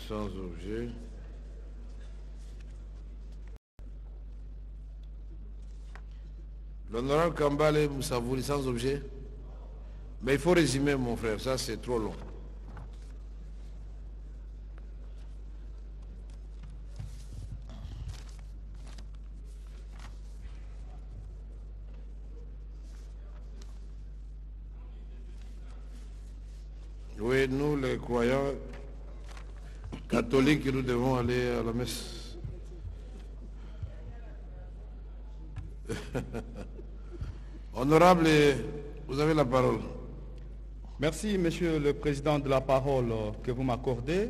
[SPEAKER 3] Sans objet. L'honorable Kambale Moussavouli, sans objet. Mais il faut résumer, mon frère, ça c'est trop long. Oui, nous les croyants catholiques, nous devons aller à la messe. Honorable, vous avez la parole.
[SPEAKER 12] Merci, Monsieur le Président, de la parole que vous m'accordez.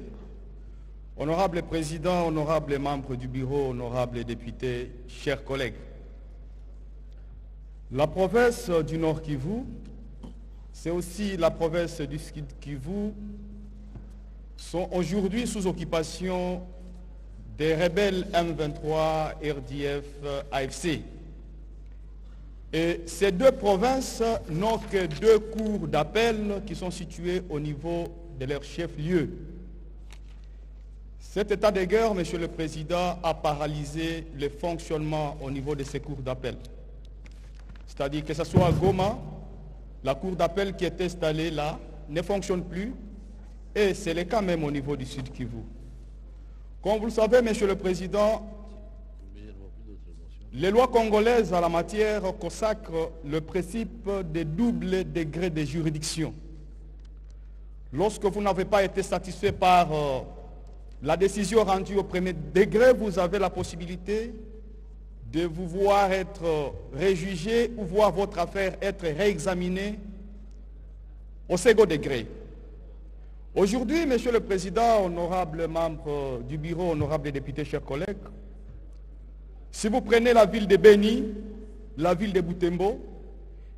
[SPEAKER 12] Honorable Président, honorables membres du bureau, honorables députés, chers collègues. La province du Nord Kivu, c'est aussi la province du Sud Kivu, sont aujourd'hui sous occupation des rebelles M23, RDF, AFC. Et ces deux provinces n'ont que deux cours d'appel qui sont situés au niveau de leur chef-lieu. Cet état de guerre, Monsieur le Président, a paralysé le fonctionnement au niveau de ces cours d'appel. C'est-à-dire que ce soit à Goma, la cour d'appel qui est installée là ne fonctionne plus, et c'est le cas même au niveau du Sud Kivu. Comme vous le savez, Monsieur le Président, les lois congolaises en la matière consacrent le principe de double degré de juridiction. Lorsque vous n'avez pas été satisfait par la décision rendue au premier degré, vous avez la possibilité de vous voir être réjugé ou voir votre affaire être réexaminée au second degré. Aujourd'hui, Monsieur le Président, honorables membres du bureau, honorables députés, chers collègues, si vous prenez la ville de Beni, la ville de Butembo,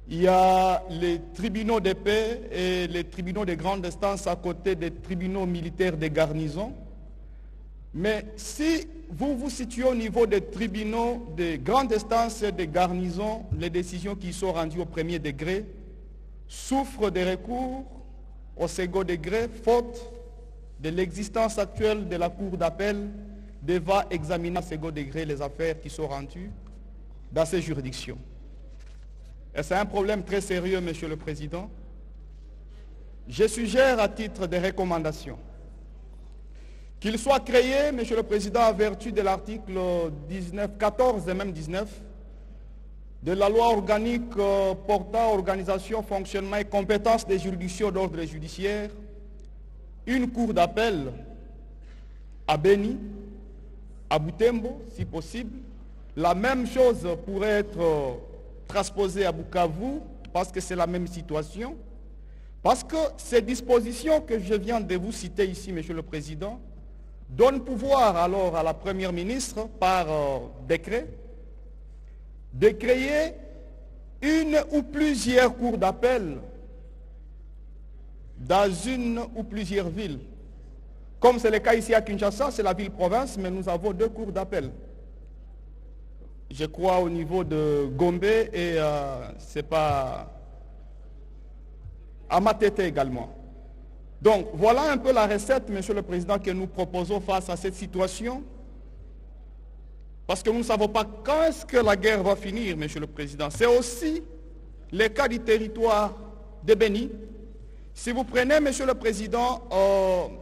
[SPEAKER 12] il y a les tribunaux de paix et les tribunaux de grande instance à côté des tribunaux militaires de garnison. Mais si vous vous situez au niveau des tribunaux de grande instance et de garnison, les décisions qui sont rendues au premier degré souffrent des recours au second degré, faute de l'existence actuelle de la cour d'appel devant examiner au second degré les affaires qui sont rendues dans ces juridictions. Et c'est un problème très sérieux, Monsieur le Président. Je suggère à titre de recommandation qu'il soit créé, Monsieur le Président, en vertu de l'article 14 et même 19 de la loi organique portant organisation, fonctionnement et compétences des juridictions d'ordre judiciaire, une cour d'appel à Beni, à Butembo, si possible. La même chose pourrait être transposée à Bukavu, parce que c'est la même situation. Parce que ces dispositions que je viens de vous citer ici, Monsieur le Président, donnent pouvoir alors à la Première ministre, par décret, de créer une ou plusieurs cours d'appel dans une ou plusieurs villes. Comme c'est le cas ici à Kinshasa, c'est la ville-province, mais nous avons deux cours d'appel. Je crois au niveau de Gombe et c'est pas à Matete également. Donc voilà un peu la recette, Monsieur le Président, que nous proposons face à cette situation. Parce que nous ne savons pas quand est-ce que la guerre va finir, Monsieur le Président. C'est aussi le cas du territoire de Beni. Si vous prenez, Monsieur le Président,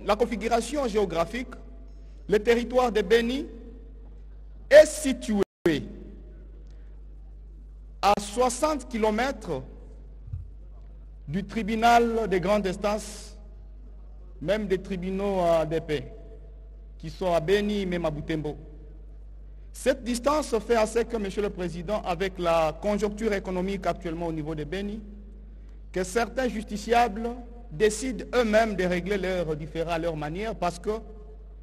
[SPEAKER 12] la configuration géographique, le territoire de Beni est situé à 60 km du tribunal des grandes instances, même des tribunaux de paix, qui sont à Beni, même à Butembo. Cette distance fait à ce que, Monsieur le Président, avec la conjoncture économique actuellement au niveau de Beni, que certains justiciables décident eux-mêmes de régler leurs différends à leur manière parce qu'il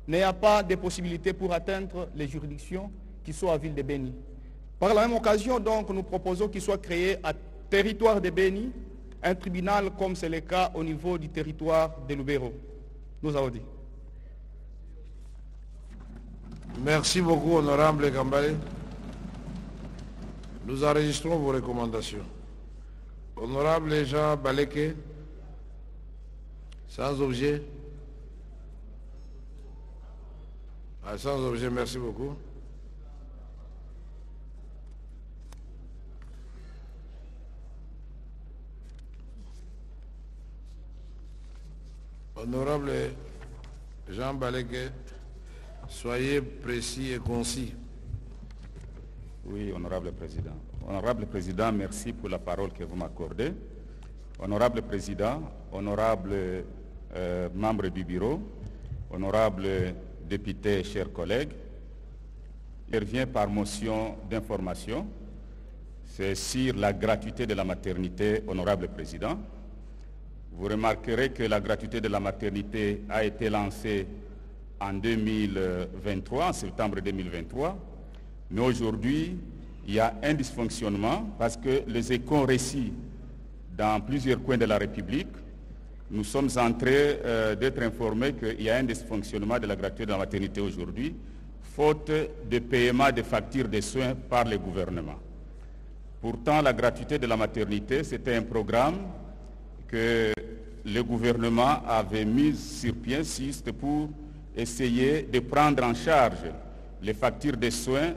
[SPEAKER 12] n'y a pas de possibilité pour atteindre les juridictions qui sont à ville de Beni. Par la même occasion, donc, nous proposons qu'il soit créé à territoire de Beni un tribunal comme c'est le cas au niveau du territoire de Lubero. Nous avons dit.
[SPEAKER 3] Merci beaucoup, honorable Kambale. Nous enregistrons vos recommandations. Honorable Jean Baleke, sans objet. Sans objet, merci beaucoup. Honorable Jean Baleke, soyez précis et concis.
[SPEAKER 13] Oui, honorable président. Honorable président, merci pour la parole que vous m'accordez. Honorable président, honorable membres du bureau, honorable députés, chers collègues, je reviens par motion d'information. C'est sur la gratuité de la maternité, honorable président. Vous remarquerez que la gratuité de la maternité a été lancée en 2023, en septembre 2023. Mais aujourd'hui, il y a un dysfonctionnement parce que les échos récits dans plusieurs coins de la République, nous sommes en train d'être informés qu'il y a un dysfonctionnement de la gratuité de la maternité aujourd'hui, faute de paiement des factures de soins par le gouvernement. Pourtant, la gratuité de la maternité, c'était un programme que le gouvernement avait mis sur pied juste pour essayer de prendre en charge les factures de soins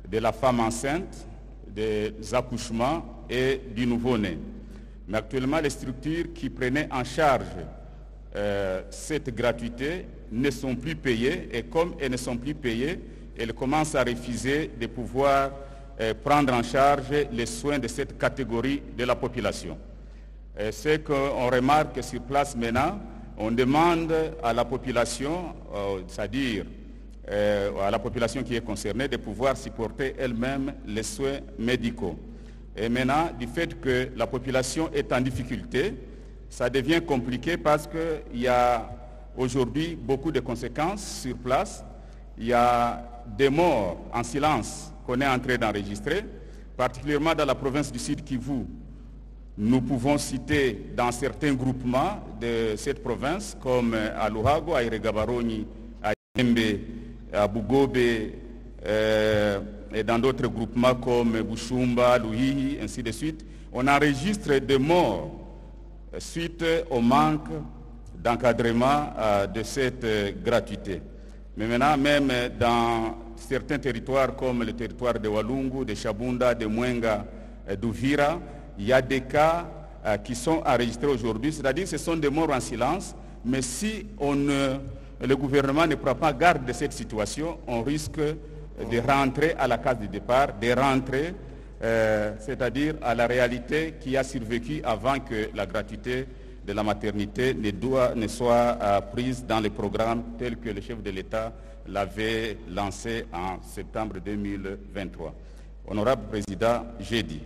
[SPEAKER 13] de la femme enceinte, des accouchements et du nouveau-né. Mais actuellement, les structures qui prenaient en charge cette gratuité ne sont plus payées et comme elles ne sont plus payées, elles commencent à refuser de pouvoir prendre en charge les soins de cette catégorie de la population. C'est qu'on remarque sur place maintenant, on demande à la population, c'est-à-dire à la population qui est concernée, de pouvoir supporter elle-même les soins médicaux. Et maintenant, du fait que la population est en difficulté, ça devient compliqué parce qu'il y a aujourd'hui beaucoup de conséquences sur place. Il y a des morts en silence qu'on est en train d'enregistrer, particulièrement dans la province du Sud Kivu. Nous pouvons citer dans certains groupements de cette province, comme à Luhago, à Iregabaroni, à Yembe, à Bugobe, et dans d'autres groupements comme Bushumba, Luhihi, ainsi de suite. On enregistre des morts suite au manque d'encadrement de cette gratuité. Mais maintenant, même dans certains territoires comme le territoire de Walungu, de Shabunda, de Mwenga, d'Uvira, il y a des cas qui sont enregistrés aujourd'hui, c'est-à-dire que ce sont des morts en silence, mais si le gouvernement ne prend pas garde de cette situation, on risque de rentrer à la case de départ, de rentrer, c'est-à-dire à la réalité qui a survécu avant que la gratuité de la maternité ne soit prise dans les programmes tels que le chef de l'État l'avait lancé en septembre 2023. Honorable Président, j'ai dit.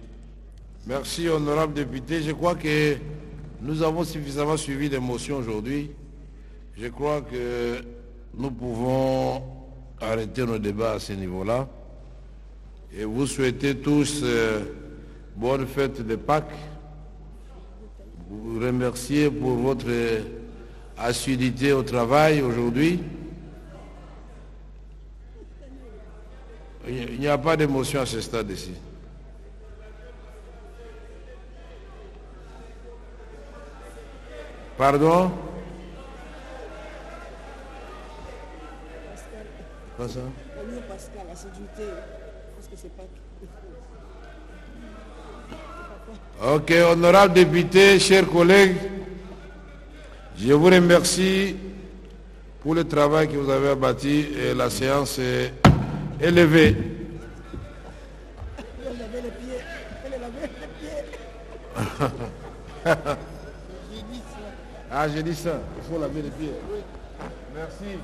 [SPEAKER 3] Merci, honorable député. Je crois que nous avons suffisamment suivi les motions aujourd'hui. Je crois que nous pouvons arrêter nos débats à ce niveau-là. Et vous souhaitez tous bonne fête de Pâques. Vous remercier pour votre assiduité au travail aujourd'hui. Il n'y a pas d'émotion à ce stade ici. Pardon? Quoi ça?
[SPEAKER 6] Pascal, assiduité, parce que c'est pas...
[SPEAKER 3] Ok, honorable député, chers collègues, je vous remercie pour le travail que vous avez abattu et la séance est élevée.
[SPEAKER 8] Ah, j'ai dit ça. Il faut laver les pieds. Merci.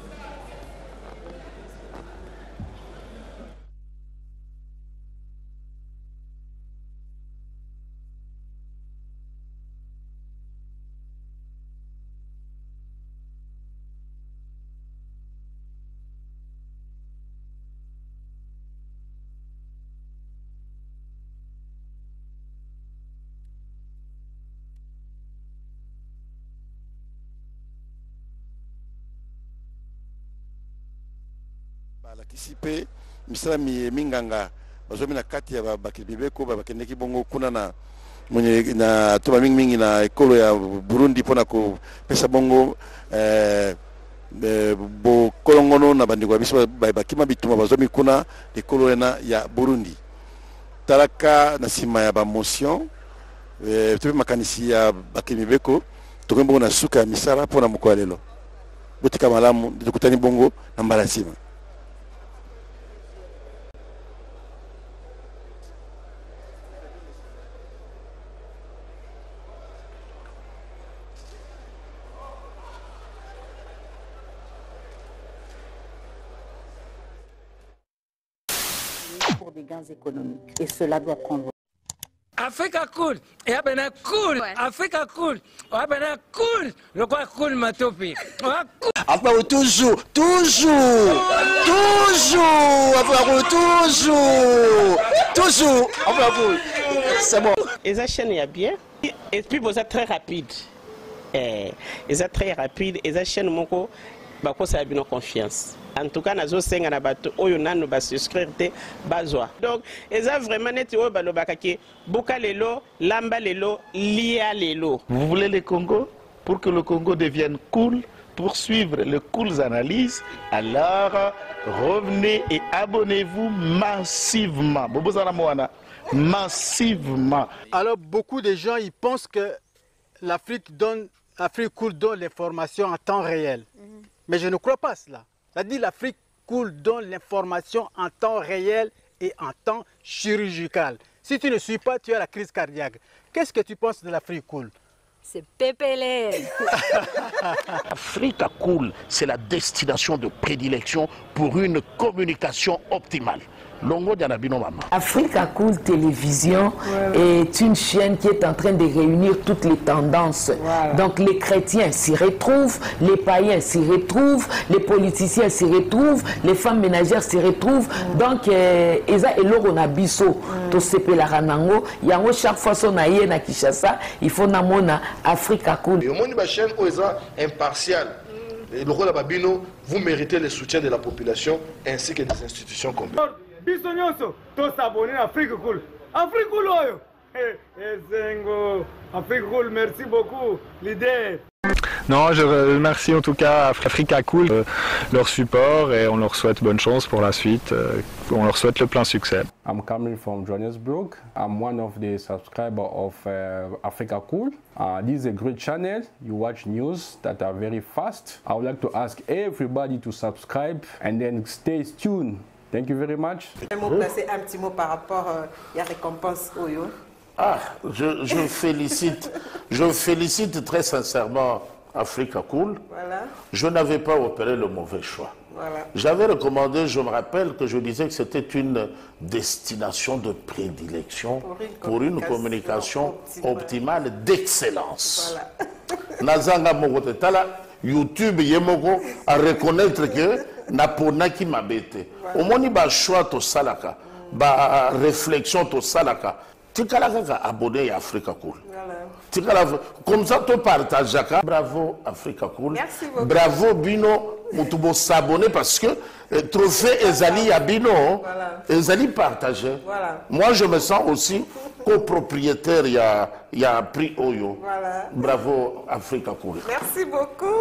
[SPEAKER 1] balakisi mpe misala minganga bazomi na kati ya bakili bibeko bakendeki bongo kuna na toba mingi na ekolo ya Burundi mpona kopesa bongo bokolongono na bandeko ya biso bakima bituma bazomi kuna ekolo ya Burundi talaka na nsima ya bamotion tope makanisi ya bakili bibeko tokomi bongo na suka ya misala mpona mokolo ya lelo botika malamu tokutani bongo na mbala nsima.
[SPEAKER 14] Pour des gains économiques et cela doit prendre.
[SPEAKER 15] Africa cool, et abena cool, Africa cool, abena cool, le quoi cool matopi.
[SPEAKER 16] Après toujours, c'est bon.
[SPEAKER 17] Et ça chaîne est bien, et puis vous êtes très rapide. Et ça très rapide, et ça chaîne moko, bako ça a bien confiance. En tout cas, nazo senga na bato oyo nanu ba souscrire te bazwa. Donc, eza vraiment neti oyo balobaka ke buka lelo, lamba lelo, lia lelo.
[SPEAKER 18] Vous voulez le Congo? Pour que le Congo devienne cool, pour suivre les cool analyses, alors revenez et abonnez-vous massivement. Massivement.
[SPEAKER 19] Alors beaucoup de gens ils pensent que l'Afrique cool donne l'information en temps réel. Mais je ne crois pas cela. C'est-à-dire l'Afrique cool donne l'information en temps réel et en temps chirurgical. Si tu ne suis pas, tu as la crise cardiaque. Qu'est-ce que tu penses de l'Afrique cool?
[SPEAKER 20] C'est pépélé.
[SPEAKER 2] Africa Cool, c'est la destination de prédilection pour une communication optimale. Longo Dianabino Mama.
[SPEAKER 21] Africa Cool Télévision est une chaîne qui est en train de réunir toutes les tendances. Donc les chrétiens s'y retrouvent, les païens s'y retrouvent, les politiciens s'y retrouvent, les femmes ménagères s'y retrouvent. Donc Eza Eloro Nabiso, to sepe la ranango, yango chaque fois son aïe na Kinshasa, il faut namona Africa Cool.
[SPEAKER 22] Et au monde de la chaîne Oeza impartial. Et le rôle de Babino, vous méritez le soutien de la population ainsi que des institutions complètes.
[SPEAKER 23] Biso nyonso to s'abonner à Afrique Cool. Afrique Cool oyo. Zengo. Afrique Cool, merci beaucoup leader.
[SPEAKER 24] Non, je remercie en tout cas Africa Cool leur support et on leur souhaite bonne chance pour la suite. On leur souhaite le plein succès.
[SPEAKER 25] I'm coming from Johannesburg. I'm one of the subscribers of Africa Cool. This is a great channel. You watch news that are very fast. I would like to ask everybody to subscribe and then stay tuned. Thank you very much.
[SPEAKER 14] Je vais placer un petit mot par rapport à la récompense Oyo.
[SPEAKER 2] Ah, je félicite très sincèrement Africa Cool.
[SPEAKER 14] Voilà.
[SPEAKER 2] Je n'avais pas opéré le mauvais choix.
[SPEAKER 14] Voilà.
[SPEAKER 2] J'avais recommandé, je me rappelle que je disais que c'était une destination de prédilection pour une communication optimale d'excellence.
[SPEAKER 14] Voilà.
[SPEAKER 2] Nazanga Mogotala, YouTube Yemoko à reconnaître que Naponaki Mabete. Au moni ba choix to salaka, ba réflexion to salaka. Tikalaka abonné à Africa Cool. Comme ça, tu partages. Bravo Africa Cool.
[SPEAKER 14] Merci beaucoup.
[SPEAKER 2] Bravo Bino. Mutubo s'abonner parce que trophée Ezali à Bino, Ezali partagé.
[SPEAKER 14] Voilà.
[SPEAKER 2] Moi, je me sens aussi copropriétaire. Il y a prix Oyo.
[SPEAKER 14] Voilà.
[SPEAKER 2] Bravo Africa Cool.
[SPEAKER 14] Merci beaucoup.